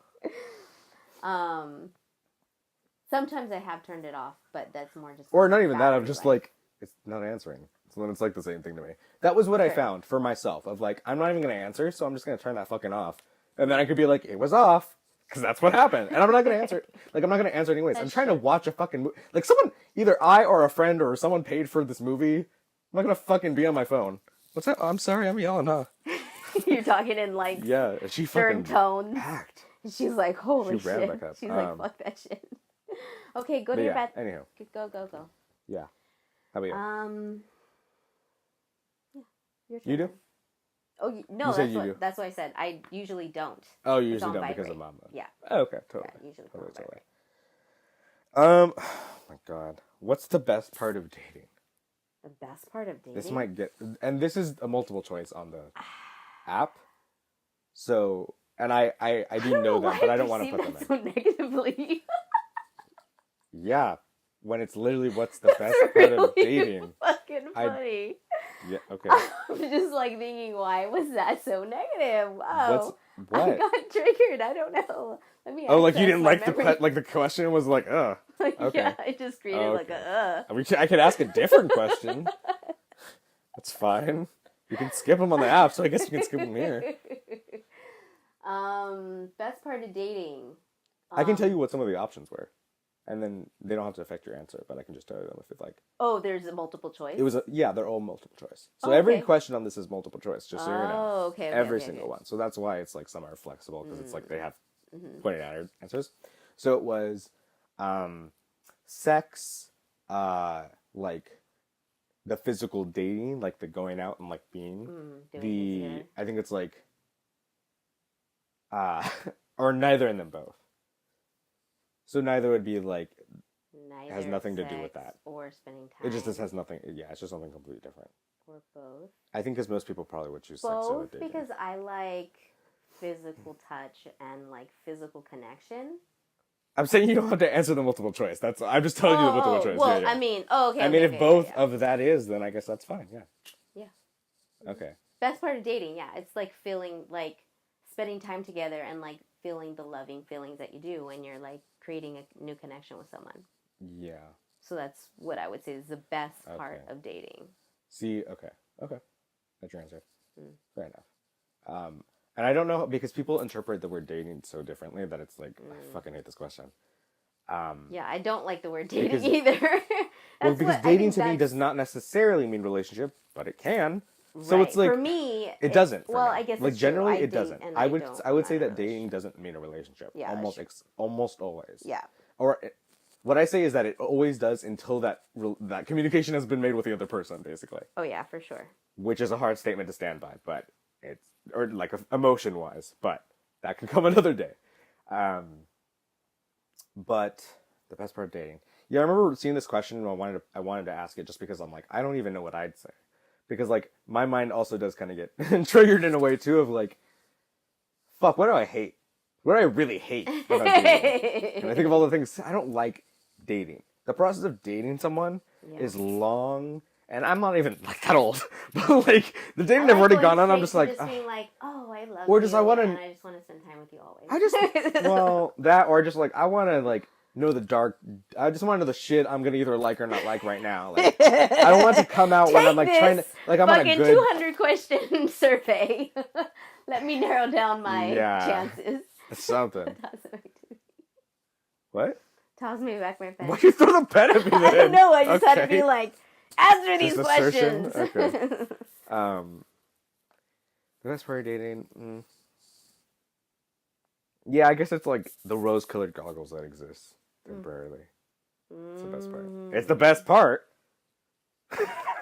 Sometimes I have turned it off, but that's more just... Or not even that, I'm just like, it's not answering. So then it's like the same thing to me. That was what I found for myself, of like, I'm not even going to answer, so I'm just going to turn that fucking off. And then I could be like, it was off. Because that's what happened. And I'm not going to answer it. Like, I'm not going to answer anyways. I'm trying to watch a fucking movie. Like, someone, either I or a friend or someone paid for this movie. I'm not going to fucking be on my phone. What's that? Oh, I'm sorry, I'm yelling, huh? You're talking in, like, certain tones. Packed. She's like, holy shit. Back up. She's like, fuck that shit. Okay, go to your bed. Anyhow. Go. Yeah. How about you? Yeah. Your turn. You do? Oh, no, that's what I said. I usually don't. Oh, you usually don't because of mom. Yeah. Oh, okay, totally. Yeah, usually totally. Oh my God. What's the best part of dating? The best part of dating? This might get... And this is a multiple choice on the app. So... And I do know that, but I don't want to put them in. So negatively. Yeah. When it's literally what's the best part of dating. Fucking funny. Yeah, okay. I'm just like thinking, why was that so negative? Wow. What? I got triggered. I don't know. Let me. Oh, like you didn't like the question was like, ugh. Okay. Yeah, it just created like a I could ask a different question. That's fine. You can skip them on the app, so I guess you can skip them here. Best part of dating. I can tell you what some of the options were, and then they don't have to affect your answer, but I can just tell you them if it's like. Oh, there's a multiple choice. They're all multiple choice. So Oh, every okay. question on this is multiple choice, just so you know. Oh, okay. Every single one. So that's why it's like some are flexible because it's like they have 20 answers. So it was, sex, like the physical dating, like the going out and like being I think it's like, or neither in them both. So neither would be like, Neither has nothing to do sex with that. or spending time. It just has nothing, it's just something completely different. Or both. I think because most people probably would choose sex over Both, dating. because I like physical touch and like physical connection. I'm saying you don't have to answer the multiple choice. I'm just telling you the multiple choice. Well, yeah. I mean, if both of that is, then I guess that's fine. Yeah. Yeah. Okay. Best part of dating, yeah, it's like feeling like spending time together and like feeling the loving feelings that you do when you're like creating a new connection with someone. Yeah. So that's what I would say is the best part of dating. See, okay. That's your answer. Fair enough. And I don't know, because people interpret the word dating so differently that it's like, I fucking hate this question. Yeah, I don't like the word dating either. Because dating to me does not necessarily mean relationship, but it can. So it's like, for me, it doesn't. Well, me. I guess like it's generally true. it doesn't. I would say that dating doesn't mean a relationship. Yeah, almost always. Yeah. Or what I say is that it always does until that communication has been made with the other person, basically. Oh yeah, for sure. Which is a hard statement to stand by, but or like emotion wise, but that can come another day. But the best part of dating. Yeah, I remember seeing this question and I wanted to ask it just because I'm like, I don't even know what I'd say. Because like my mind also does kind of get triggered in a way too of like, fuck, what do I hate? What do I really hate about dating? And I think of all the things I don't like dating. The process of dating someone is long, and I'm not even like that old. But like the dating I've already gone on, I'm just like, being like, oh, I love or just you, I want to, and I just want to spend time with you always. I just that, or just like I want to like know the dark. I just want to know the shit I'm gonna either like or not like right now. Like I don't want to come out when I'm like trying to like I'm on a good 200 question survey. Let me narrow down my chances. Something. What? Toss me back my pen. Why'd you throw the pen at me then? I don't know. I just had to be like, answer these questions. Okay. The best part of dating. Yeah, I guess it's like the rose-colored goggles that exist temporarily. It's the best part. It's the best part.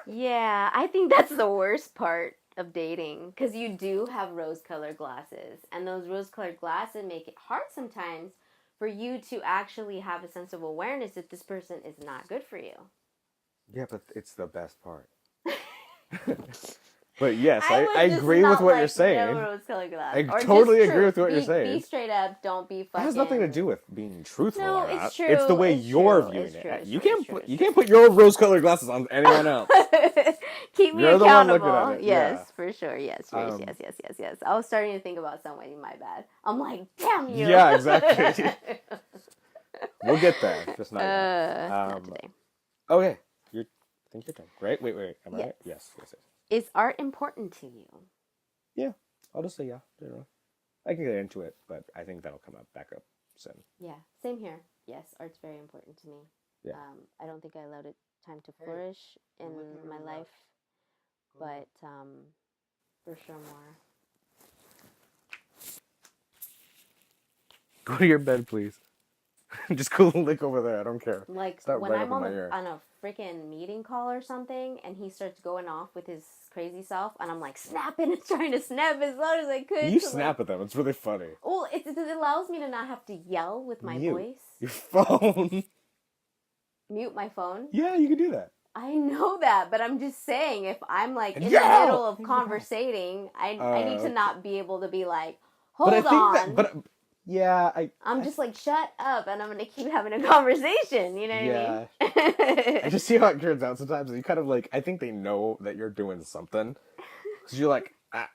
Yeah, I think that's the worst part of dating, because you do have rose-colored glasses, and those rose-colored glasses make it hard sometimes for you to actually have a sense of awareness that this person is not good for you. Yeah, but it's the best part. But yes, I agree with what you're saying. No rose-colored glasses. I totally agree with what you're saying. Be straight up. Don't be fucking. It has nothing to do with being truthful or not. It's true. It's the way you're viewing it. You can't put your rose-colored glasses on anyone else. Keep me You're accountable. the one looking at it. Yes, for sure. Yes. Yes. I was starting to think about somebody. My bad. I'm like, damn you. Yeah, exactly. We'll get there. Just not yet. Not today. Okay. I think your turn. Right? Wait. Am I right? Yes. Is art important to you? Yeah. I'll just say yeah. Generally. I can get into it, but I think that'll come back up soon. Yeah. Same here. Yes, art's very important to me. Yeah. I don't think I allowed it time to flourish in my life, but for sure more. Go to your bed, please. Just go lick over there. I don't care. Like Start when right I'm on a freaking meeting call or something, and he starts going off with his crazy self, and I'm like snapping and trying to snap as loud as I could. You snap at them. It's really funny. Well, it allows me to not have to yell with my voice. Your phone. Mute my phone. Yeah, you can do that. I know that, but I'm just saying, if I'm like in the middle of conversating, I need to not be able to be like, hold on. I'm just like, shut up, and I'm going to keep having a conversation, you know what I mean? I just see how it turns out sometimes. You kind of like, I think they know that you're doing something. Because you're like, That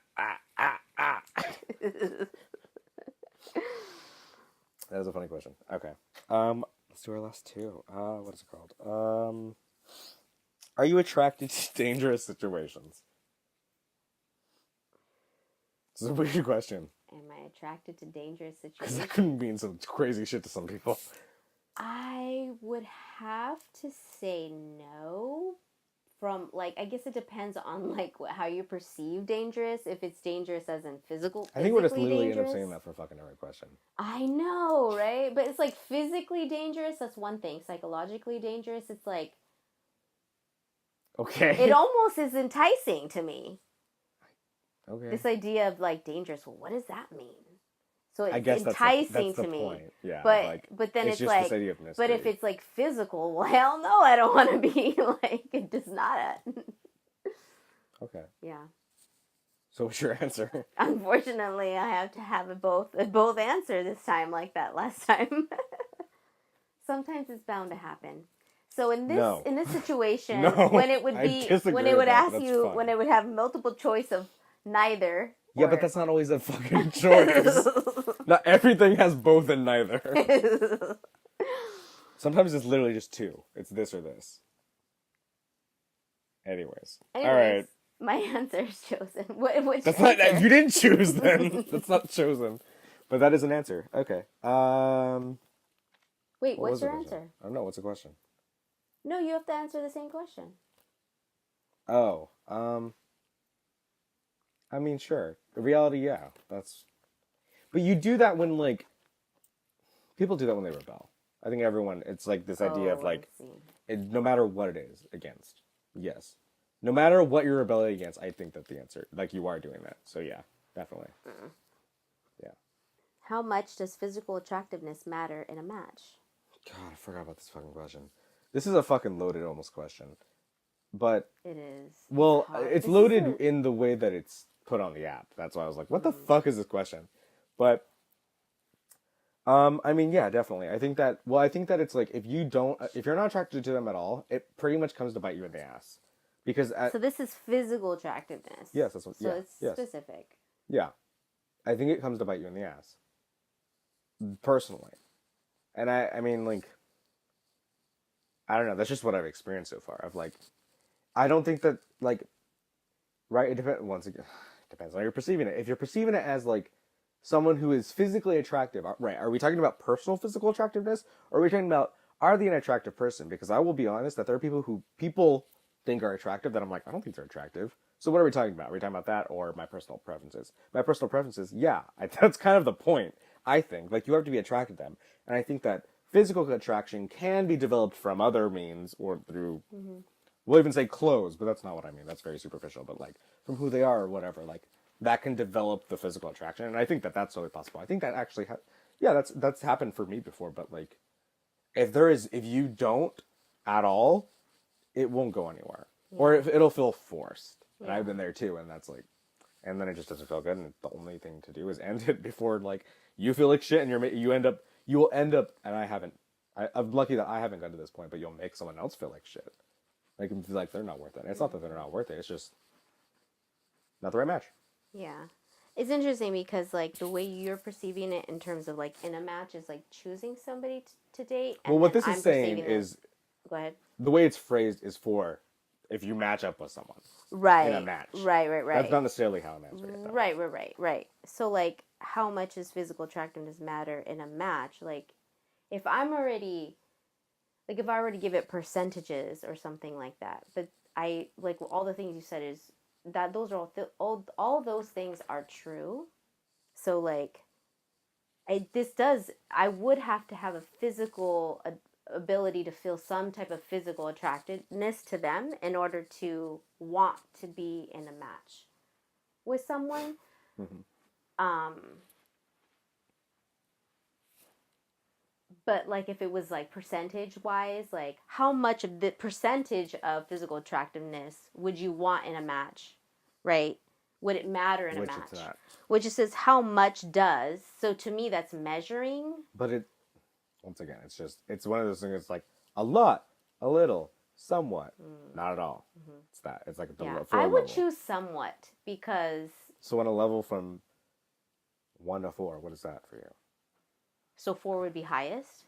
was a funny question. Okay. Let's do our last two. What is it called? Are you attracted to dangerous situations? This is a weird question. am I attracted to dangerous Because that situations? could mean some crazy shit to some people. I would have to say no. From like, I guess it depends on like how you perceive dangerous. If it's dangerous as in I think we'll just physically literally end up dangerous. saying that for fucking every question. I know, right? But it's like physically dangerous. That's one thing. Psychologically dangerous. It's like Okay. it almost is enticing to me. Okay. This idea of like dangerous. Well, what does that mean? So it's I guess enticing that's the to me. point. Yeah. But like, but then it's just like, this idea of mystery. but if it's like physical, well, hell no, I don't want to be like it does not. Okay. Yeah. So what's your answer? Unfortunately, I have to have both answer this time like that last time. Sometimes it's bound to happen. So in this situation, No, when it would I be disagree when it with would that, ask but that's you fine. when it would have multiple choice of neither. Yeah, but that's not always a fucking choice. Not everything has both and neither. Sometimes it's literally just two. It's this or this. Anyways. All right. My answer is chosen. Which That's answer? not. You didn't choose then. That's not chosen. But that is an answer. Okay. Wait, What what's was the your question? answer? I don't know. What's the question? No, you have to answer the same question. Oh. I mean, sure. The reality, yeah. That's. But you do that when like. People do that when they rebel. I think everyone. It's like this idea of like, no matter what it is against. Yes. No matter what you're rebelling against, I think that the answer, like you are doing that. So yeah, definitely. Yeah. How much does physical attractiveness matter in a match? God, I forgot about this fucking question. This is a fucking loaded almost question. But it is. Well, it's loaded in the way that it's put on the app. That's why I was like, what the fuck is this question? But I mean, yeah, definitely. I think that it's like if you're not attracted to them at all, it pretty much comes to bite you in the ass. Because so this is physical attractiveness. Yes, that's what. So it's specific. Yeah, I think it comes to bite you in the ass. Personally, and I mean, like, I don't know. That's just what I've experienced so far. Of like, I don't think that like, right? It depends. Once again, it depends on how you're perceiving it. If you're perceiving it as like someone who is physically attractive, right? Are we talking about personal physical attractiveness, or are we talking about are they an attractive person? Because I will be honest that there are people who think are attractive that I'm like, I don't think they're attractive. So what are we talking about? Are we talking about that or my personal preferences? My personal preferences, yeah, that's kind of the point, I think. Like, you have to be attracted to them. And I think that physical attraction can be developed from other means or through, we'll even say clothes, but that's not what I mean. That's very superficial. But, like, from who they are or whatever, like, that can develop the physical attraction. And I think that that's totally possible. I think that actually, that's happened for me before. But, like, if you don't at all, it won't go anywhere. Yeah. Or if it'll feel forced. And I've been there too, and that's like, and then it just doesn't feel good, and the only thing to do is end it before, like, you feel like shit, and you will end up, and I'm lucky that I haven't gotten to this point, but you'll make someone else feel like shit. Like they're not worth it. It's not that they're not worth it, it's just not the right match. Yeah. It's interesting because, like, the way you're perceiving it in terms of, like, in a match is, like, choosing somebody to date. And well, what this is saying is... Go ahead. The way it's phrased is for if you match up with someone. Right. In a match. Right. That's not necessarily how a match is. Right. So, like, how much does physical attractiveness matter in a match? Like, if I already give it percentages or something like that, but I, like, all the things you said is that those are all of those things are true. So, like, I would have to have a physical ability to feel some type of physical attractiveness to them in order to want to be in a match with someone. But, like, if it was, like, percentage wise, like, how much of the percentage of physical attractiveness would you want in a match, right? Would it matter in a match? Which it says how much does. So to me, that's measuring. But once again, it's one of those things. It's like a lot, a little, somewhat, not at all. It's that. It's like I would choose somewhat because. So on a level from 1 to 4, what is that for you? So 4 would be highest.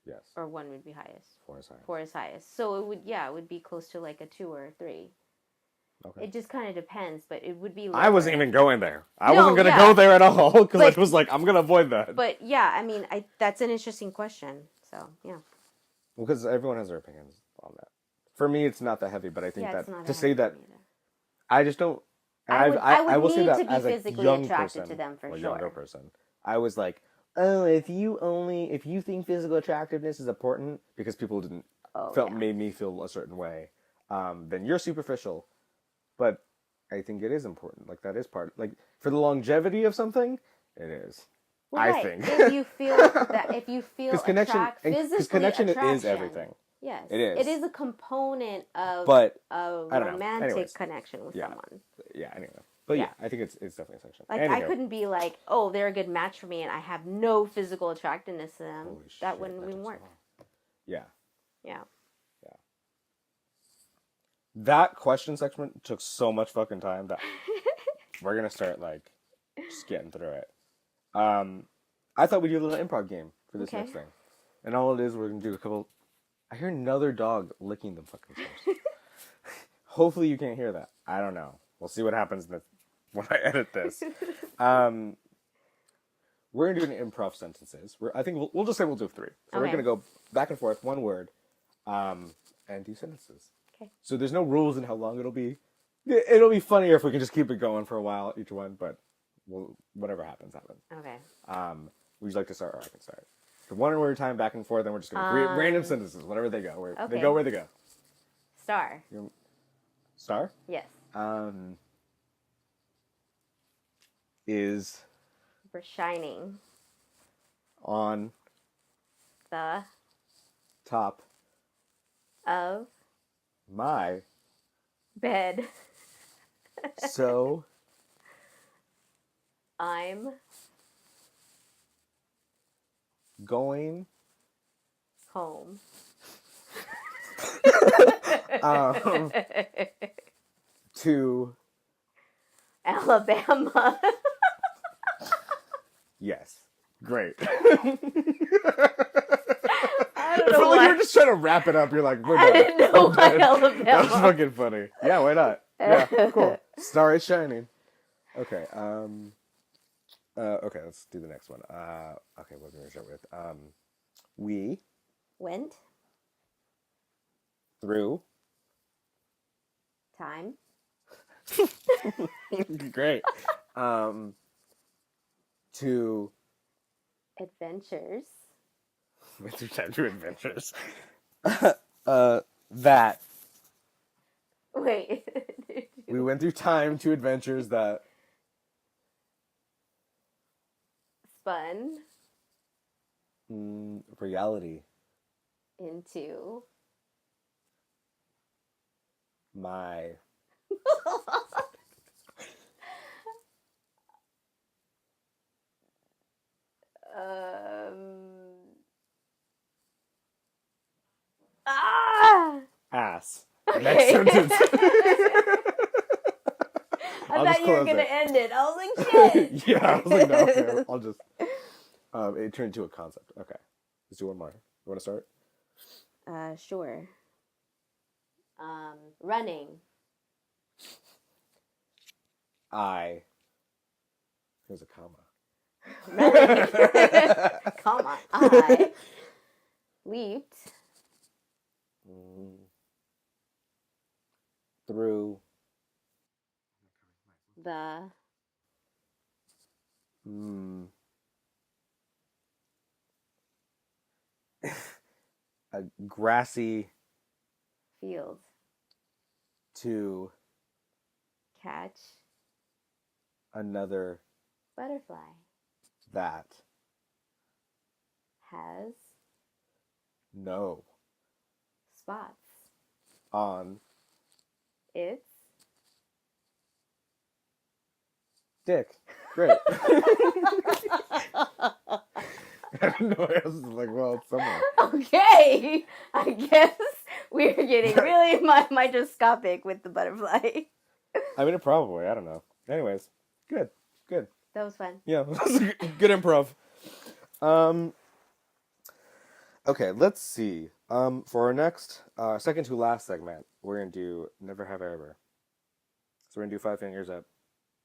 Yes. Or 1 would be highest. 4 is highest. 4 is highest. So it would be close to like a 2 or a 3. Okay. It just kind of depends, but it would be lower. I wasn't even going there. I No, wasn't going to yeah. go there at all because I But- was like, I'm going to avoid that. But yeah, I mean, that's an interesting question. So yeah. Well, because everyone has their opinions on that. For me, it's not that heavy, but I think Yeah, that it's not to that say heavy that for me either. I just don't. And I would will say need that to be as a physically young attracted person, to them for or sure. younger person, I was like, oh, if you think physical attractiveness is important because people didn't made me feel a certain way, then you're superficial. But I think it is important. Like that is part. Like for the longevity of something, it is. Well, I right. think if you feel because connection attraction, is everything. Yes, It is. It is a component of But a I don't know. romantic Anyways. connection with someone. Yeah. Anyway, but yeah, I think it's definitely a section. Like I couldn't be like, oh, they're a good match for me, and I have no physical attractiveness to them. Holy That shit, wouldn't that even took so work. long. Yeah. Yeah. That question section took so much fucking time that we're gonna start like just getting through it. I thought we'd do a little improv game for this next thing, and all it is we're gonna do a couple. I hear another dog licking the fucking stairs. Hopefully you can't hear that. I don't know. We'll see what happens when I edit this. We're gonna do an improv sentences. I think we'll just say we'll do 3. So we're gonna go back and forth, one word, and do sentences. Okay. So there's no rules in how long it'll be. It'll be funnier if we can just keep it going for a while, each one, but whatever happens, happens. Okay. Would you like to start or I can start? So one word time back and forth, then we're just going to create random sentences, wherever they go. They go where they go. Star. Star? Yes. Is For shining. On The top of my bed. So I'm going home. To Alabama. Yes. Great. I don't I know feel like why. you're just trying to wrap it up. You're like, we're done. I didn't know I'm why done. Alabama. That was fucking funny. Yeah, why not? Yeah, cool. Star is shining. Okay. Okay, let's do the next one. Okay, what are we gonna start with? We Went. through. Time. Great. To. Adventures. Went through time to adventures. That. Wait. We went through time to adventures that. Spun. Reality. Into. My. Ass. Okay. Next sentence. I thought you were going to end it. I was like, shit. Yeah, I was like, no, okay, I'll just. It turned into a concept. Okay. Let's do one more. You want to start? Sure. Running. Here's a comma. Running. Comma. I leaped. Through. The. A grassy. Field. To. Catch. Another. Butterfly. That. Has. No. Spots. On. It's. Dick. Great. I don't know what else is like, well, it's somewhere. Okay. I guess we're getting really microscopic with the butterfly. I mean, probably. I don't know. Anyways, good. That was fun. Yeah, good improv. Okay, let's see. For our next, second to last segment, we're gonna do Never Have I Ever. So we're gonna do 5 fingers up.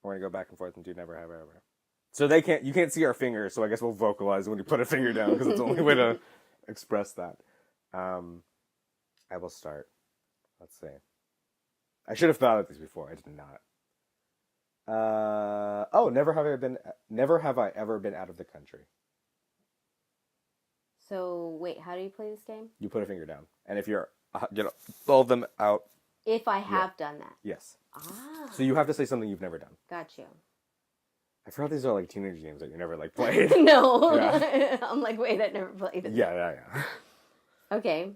We're gonna go back and forth and do never have I ever. So you can't see our fingers, so I guess we'll vocalize when you put a finger down because it's the only way to express that. I will start. Let's see. I should have thought of these before. I did not. Never have I ever been out of the country. So wait, how do you play this game? You put a finger down, and if you're all of them out. If I have done that. Yes. Ah. So you have to say something you've never done. Got you. I forgot these are like teenage games that you never like played. No. Yeah. I'm like, wait, I never played it. Yeah. Okay.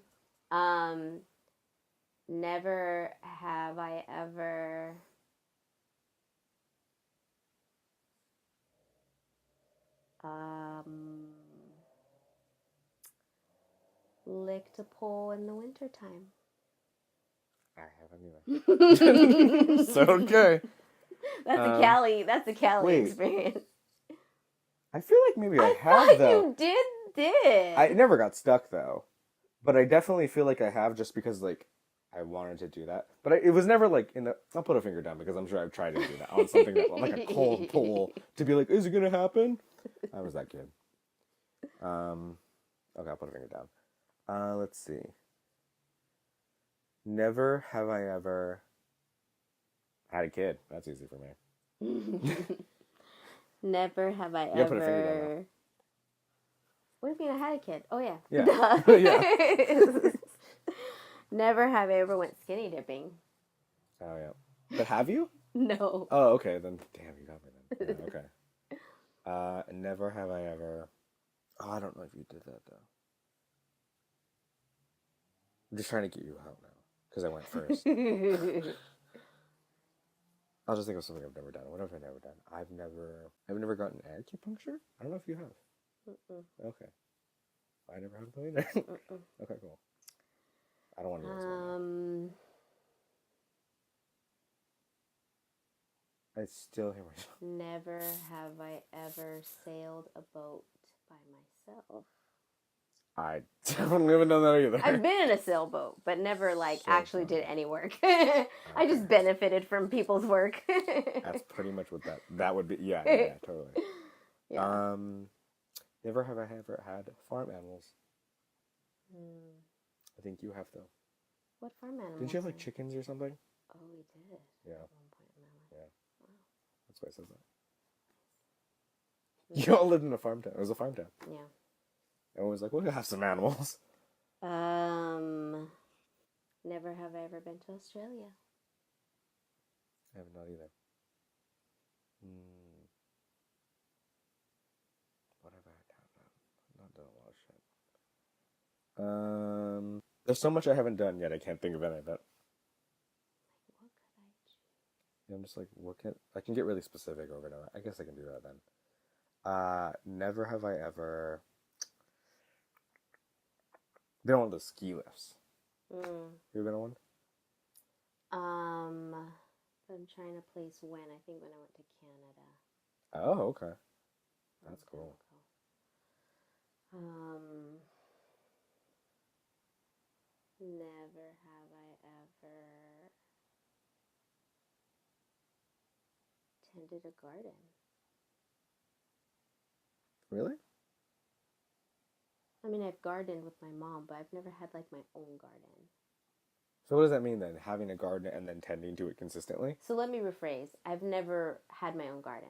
Never have I ever licked a pole in the wintertime. I haven't either. So okay. That's a Cali experience. I feel like maybe I have though. You did. I never got stuck though, but I definitely feel like I have just because like I wanted to do that. But it was never like I'll put a finger down because I'm sure I've tried to do that on something that like a cold pole to be like, is it gonna happen? I was that kid. Okay, I'll put a finger down. Let's see. Never have I ever had a kid. That's easy for me. Never have I You gotta put a finger down ever. now. What do you mean I had a kid? Oh yeah. Yeah. Yeah. Never have I ever went skinny dipping. Oh yeah. But have you? No. Oh, okay. Then damn, you got me then. Yeah, okay. Never have I ever. Oh, I don't know if you did that though. I'm just trying to get you out now because I went first. I'll just think of something I've never done. What have I never done? I've never gotten acupuncture. I don't know if you have. Mm-mm. Okay. I never have though either. Okay, cool. I don't want to use I still hear myself. Never have I ever sailed a boat by myself. I haven't even done that either. I've been in a sailboat, but never like So actually funny. did any work. I just benefited from people's work. That's pretty much what that would be. Yeah, totally. Yeah. Never have I ever had farm animals. I think you have though. What farm animals? Didn't you have like chickens or something? Oh, we did. Yeah. At one point in my life. Yeah. Wow. That's why it says that. You all lived in a farm town. It was a farm town. Yeah. Everyone was like, we'll have some animals. Never have I ever been to Australia. I have not either. What have I done? I've not done a lot of shit. There's so much I haven't done yet. I can't think of any of it. What could I choose? Yeah, I'm just like, I can get really specific over that. I guess I can do that then. Never have I ever been on the ski lifts. You ever been on one? I'm trying to place when. I think when I went to Canada. Oh, okay. That's cool. Never have I ever tended a garden. Really? I mean, I've gardened with my mom, but I've never had like my own garden. So what does that mean then? Having a garden and then tending to it consistently? So let me rephrase. I've never had my own garden.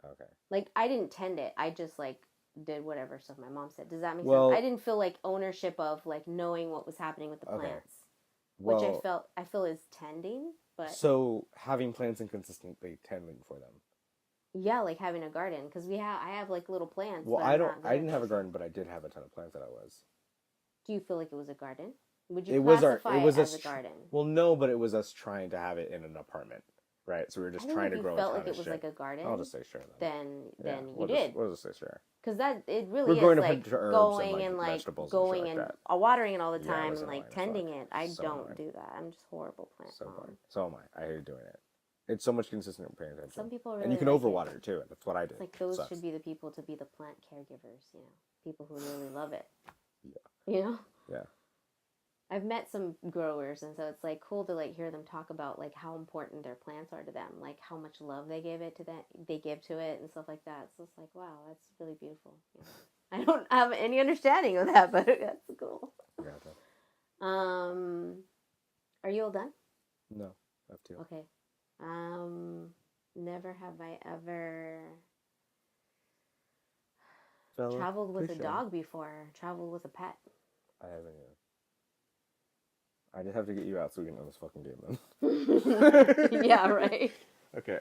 Okay. Like, I didn't tend it. I just like did whatever stuff my mom said. Does that make Well, sense? I didn't feel like ownership of like knowing what was happening with the Okay. plants. Well, Which I feel is tending, but so having plants and consistently tending for them. yeah, like having a garden because I have like little plants. Well, but I I'm don't. not I didn't have a gonna- garden, but I did have a ton of plants that I was. Do you feel like it was a garden? Would you It was classify it was as us a garden? Well, no, but it was us trying to have it in an apartment, right? So we were just I think trying if to you grow. felt a ton like it of was shit. like a garden. I'll just say sure then. Then we'll you did. We'll just say sure. Because that it We're really growing is a like bunch of herbs going and, and like, like vegetables and going shit and like watering it all the Yeah, it time was and like annoying as tending fuck. it. I So don't annoying. do that. I'm just horrible plant So mom. boring. So am I. I hate doing it. It's so much consistent paying attention. Some people really and you can like overwater it too. That's what I did. It's like those Sucks. should be the people to be the plant caregivers. You know, people who really love it. Yeah. You know. Yeah. I've met some growers, and so it's like cool to like hear them talk about like how important their plants are to them, like how much love they give it to them, they give to it, and stuff like that. So it's like, wow, that's really beautiful. Yeah. I don't have any understanding of that, but that's cool. Gotcha. Are you all done? No, up to you. Okay. Never have I ever traveled with a dog before. Traveled with a pet. I haven't either. I just have to get you out so we can end this fucking game then. Yeah, right. Okay,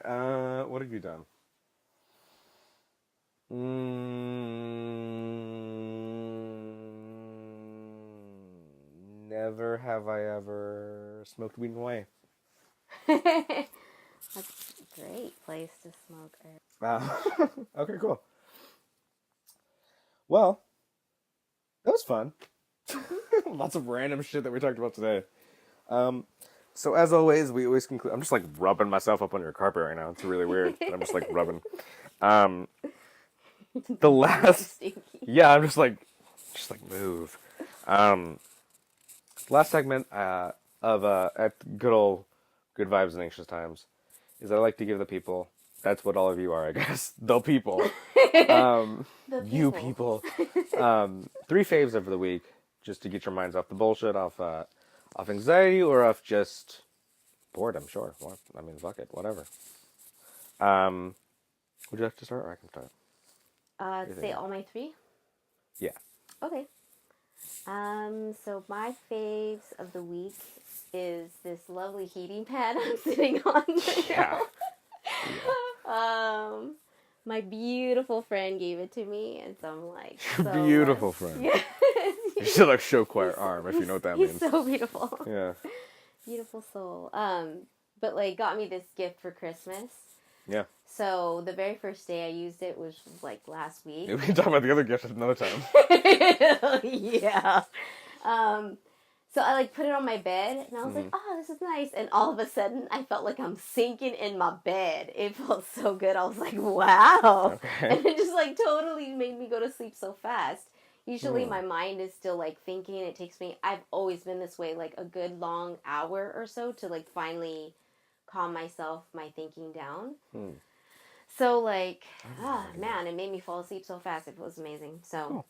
what have you done? Never have I ever smoked weed in Hawaii. That's a great place to smoke. Okay, cool. Well, that was fun. Lots of random shit that we talked about today. So as always, we always conclude. I'm just like rubbing myself up on your carpet right now. It's really weird. I'm just like rubbing. The last, yeah, I'm just like move. Last segment of at good vibes and anxious times is I like to give the people. That's what all of you are, I guess. The people. You people. 3 faves of the week, just to get your minds off the bullshit, off anxiety, or off just boredom. Sure. What? I mean, fuck it. Whatever. Would you like to start, or I can start? Say all my 3? Yeah. Okay. So my faves of the week is this lovely heating pad I'm sitting on right now. Yeah. My beautiful friend gave it to me, and so I'm like, your beautiful friend. Yeah. You should like show choir arm if you know what that means. He's so beautiful. Yeah. Beautiful soul. But like got me this gift for Christmas. Yeah. So the very first day I used it was like last week. Yeah, we can talk about the other gift another time. Yeah. So I like put it on my bed, and I was like, oh, this is nice. And all of a sudden, I felt like I'm sinking in my bed. It felt so good. I was like, wow. Okay. And it just like totally made me go to sleep so fast. Usually my mind is still like thinking. It takes me, I've always been this way, like a good long hour or so to like finally calm my thinking down. So like, man, it made me fall asleep so fast. It was amazing. So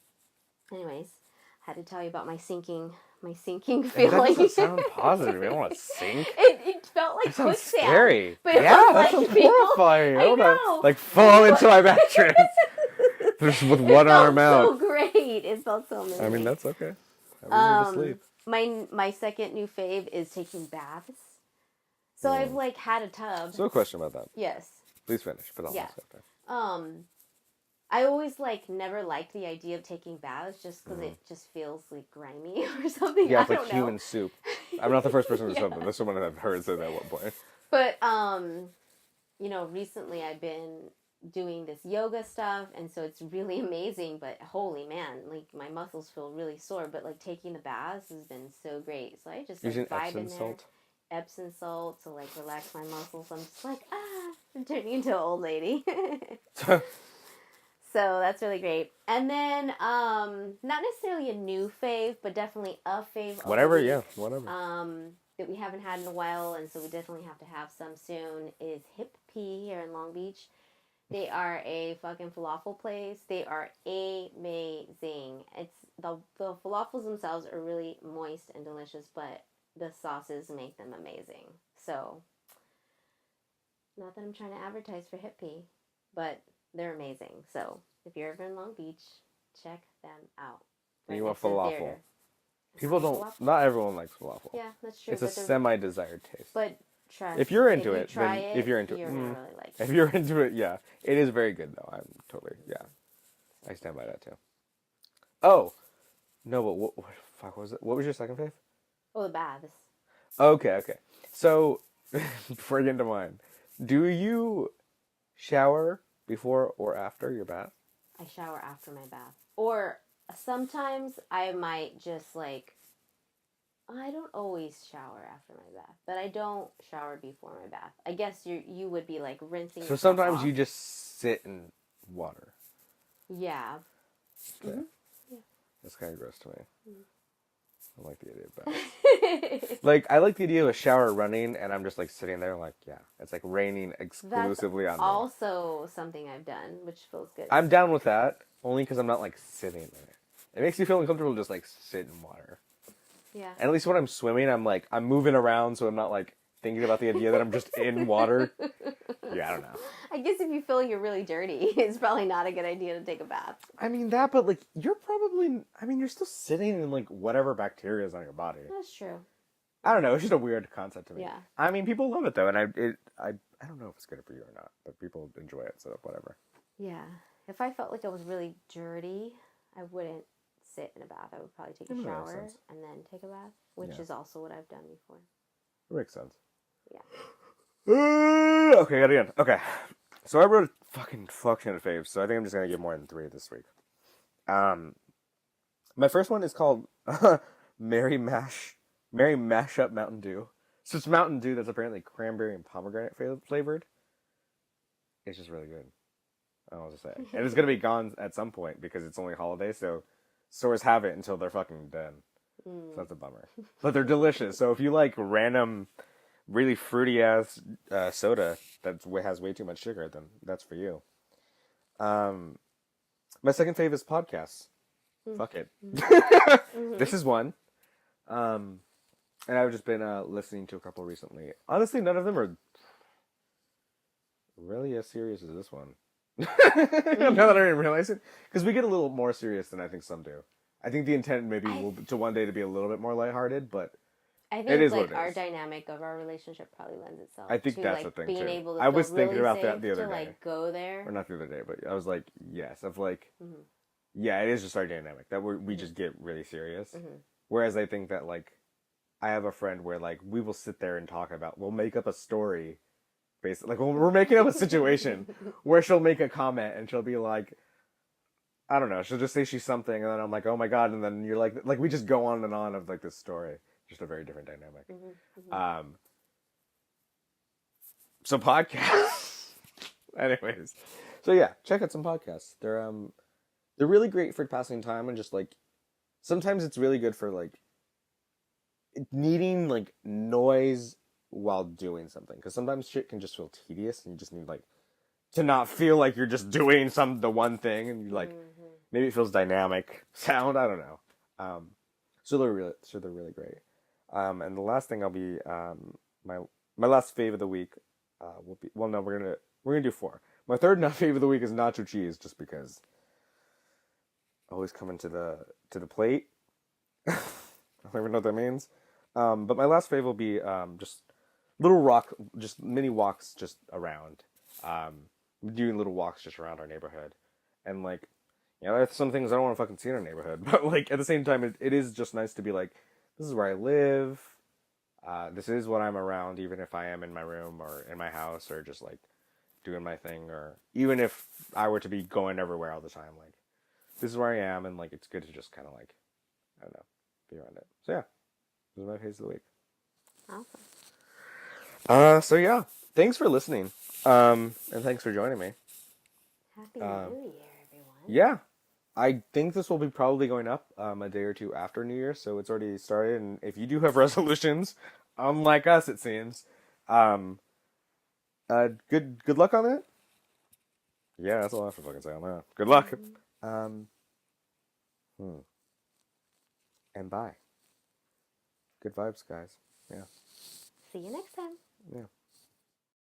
anyways, I had to tell you about my sinking feeling. That doesn't sound positive. I don't want to sink. It felt like quicksand. Scary. But yeah, that sounds horrifying. I don't know. Like fall into my mattress. Just with one arm out. It felt so great. It felt so amazing. I mean, that's okay. I need to sleep. My second new fave is taking baths. So I've like had a tub. So a question about that. Yes. Please finish. But I'll ask after. I always like never liked the idea of taking baths just because it just feels like grimy or something. Yeah, it's like human soup. I'm not the first person to say that. That's someone that I've heard say that at one point. But recently I've been doing this yoga stuff, and so it's really amazing. But holy man, like my muscles feel really sore. But like taking the baths has been so great. So I just like vibe in there. Epsom salt to like relax my muscles. I'm just like I'm turning into an old lady. So that's really great. And then, not necessarily a new fave, but definitely a fave. Whatever. That we haven't had in a while, and so we definitely have to have some soon, is Hip Pea here in Long Beach. They are a fucking falafel place. They are amazing. It's the falafels themselves are really moist and delicious, but the sauces make them amazing. So, not that I'm trying to advertise for Hip Pea, but they're amazing. So, if you're ever in Long Beach, check them out. Right, you want falafel. People don't, not everyone likes falafel. Yeah, that's true. It's a semi-desired taste. But trust, if you're into it, then if you're into it, you're gonna really like it. If you're into it, yeah. It is very good, though. I'm totally, yeah. I stand by that, too. Oh. No, but what fuck was it? What was your second fave? Oh, the baths. Okay. So, before I get into mine, do you shower before or after your bath? I shower after my bath. Or sometimes I might just like, I don't always shower after my bath, but I don't shower before my bath. I guess you would be like rinsing. So sometimes off. You just sit in water. Yeah. Okay. Mm-hmm. Yeah. That's kind of gross to me. I like the idea of baths. Like, I like the idea of a shower running, and I'm just, like, sitting there, like, yeah. It's, like, raining exclusively on me. Also something I've done, which feels good. I'm down with that, only because I'm not, like, sitting in it. It makes me feel uncomfortable to just, like, sit in water. Yeah. And at least when I'm swimming, I'm moving around, so I'm not, like, thinking about the idea that I'm just in water. Yeah, I don't know. I guess if you feel you're really dirty, it's probably not a good idea to take a bath. I mean, that, but, like, you're still sitting in, like, whatever bacteria is on your body. That's true. I don't know, it's just a weird concept to me. Yeah. I mean, people love it, though, and I don't know if it's good for you or not, but people enjoy it, so whatever. Yeah. If I felt like I was really dirty, I wouldn't sit in a bath. I would probably take a shower and then take a bath, which is also what I've done before. It makes sense. Yeah. Okay, got it again. Okay. So I wrote a fucking fuck ton of faves, so I think I'm just gonna give more than 3 this week. My first one is called Mary Mash Up Mountain Dew. So it's Mountain Dew that's apparently cranberry and pomegranate flavored. It's just really good. I don't know what to say. And it's gonna be gone at some point because it's only holiday, so stores have it until they're fucking done. So that's a bummer. But they're delicious. So if you like random, really fruity ass soda that has way too much sugar, then that's for you. My second fave is podcasts. Fuck it. This is one. And I've just been listening to a couple recently. Honestly, none of them are really as serious as this one. Now that I didn't realize it. Because we get a little more serious than I think some do. I think the intent maybe will to one day to be a little bit more lighthearted, but I think it is like what it our is. Dynamic of our relationship probably lends itself. I think to, that's like, the thing being too. Able to I was feel thinking really about that the safe other to, day. like, go there. Or not the other day, but I was like, yes, of like, yeah, it is just our dynamic that we just get really serious. Whereas I think that like, I have a friend where like we will sit there and talk about, we'll make up a story, basically like we're making up a situation where she'll make a comment and she'll be like, I don't know, she'll just say she's something, and then I'm like, oh my god, and then you're like we just go on and on of like this story, just a very different dynamic. So podcasts, anyways, so yeah, check out some podcasts. They're really great for passing time and just like sometimes it's really good for like needing like noise while doing something, because sometimes shit can just feel tedious and you just need like to not feel like you're just doing the one thing, and you like maybe it feels dynamic sound, I don't know. So they're really great. And the last thing I'll be my last fave of the week will be, well no, we're gonna do 4. My third fave of the week is nacho cheese, just because always coming to the plate. I don't even know what that means. But my last fave will be just just mini walks just around. Doing little walks just around our neighborhood. And like, there's some things I don't want to fucking see in our neighborhood. But like at the same time, it is just nice to be like, this is where I live. This is what I'm around, even if I am in my room or in my house or just like doing my thing, or even if I were to be going everywhere all the time, like this is where I am, and like it's good to just kind of like, I don't know, be around it. So yeah, this is my face of the week. Awesome. So yeah, thanks for listening, and thanks for joining me. Happy New Year, everyone. Yeah, I think this will be probably going up a day or 2 after New Year, so it's already started. And if you do have resolutions, unlike us, it seems, good luck on it. Yeah, that's all I have to fucking say on that. Good luck. And bye. Good vibes, guys. Yeah. See you next time. Yeah.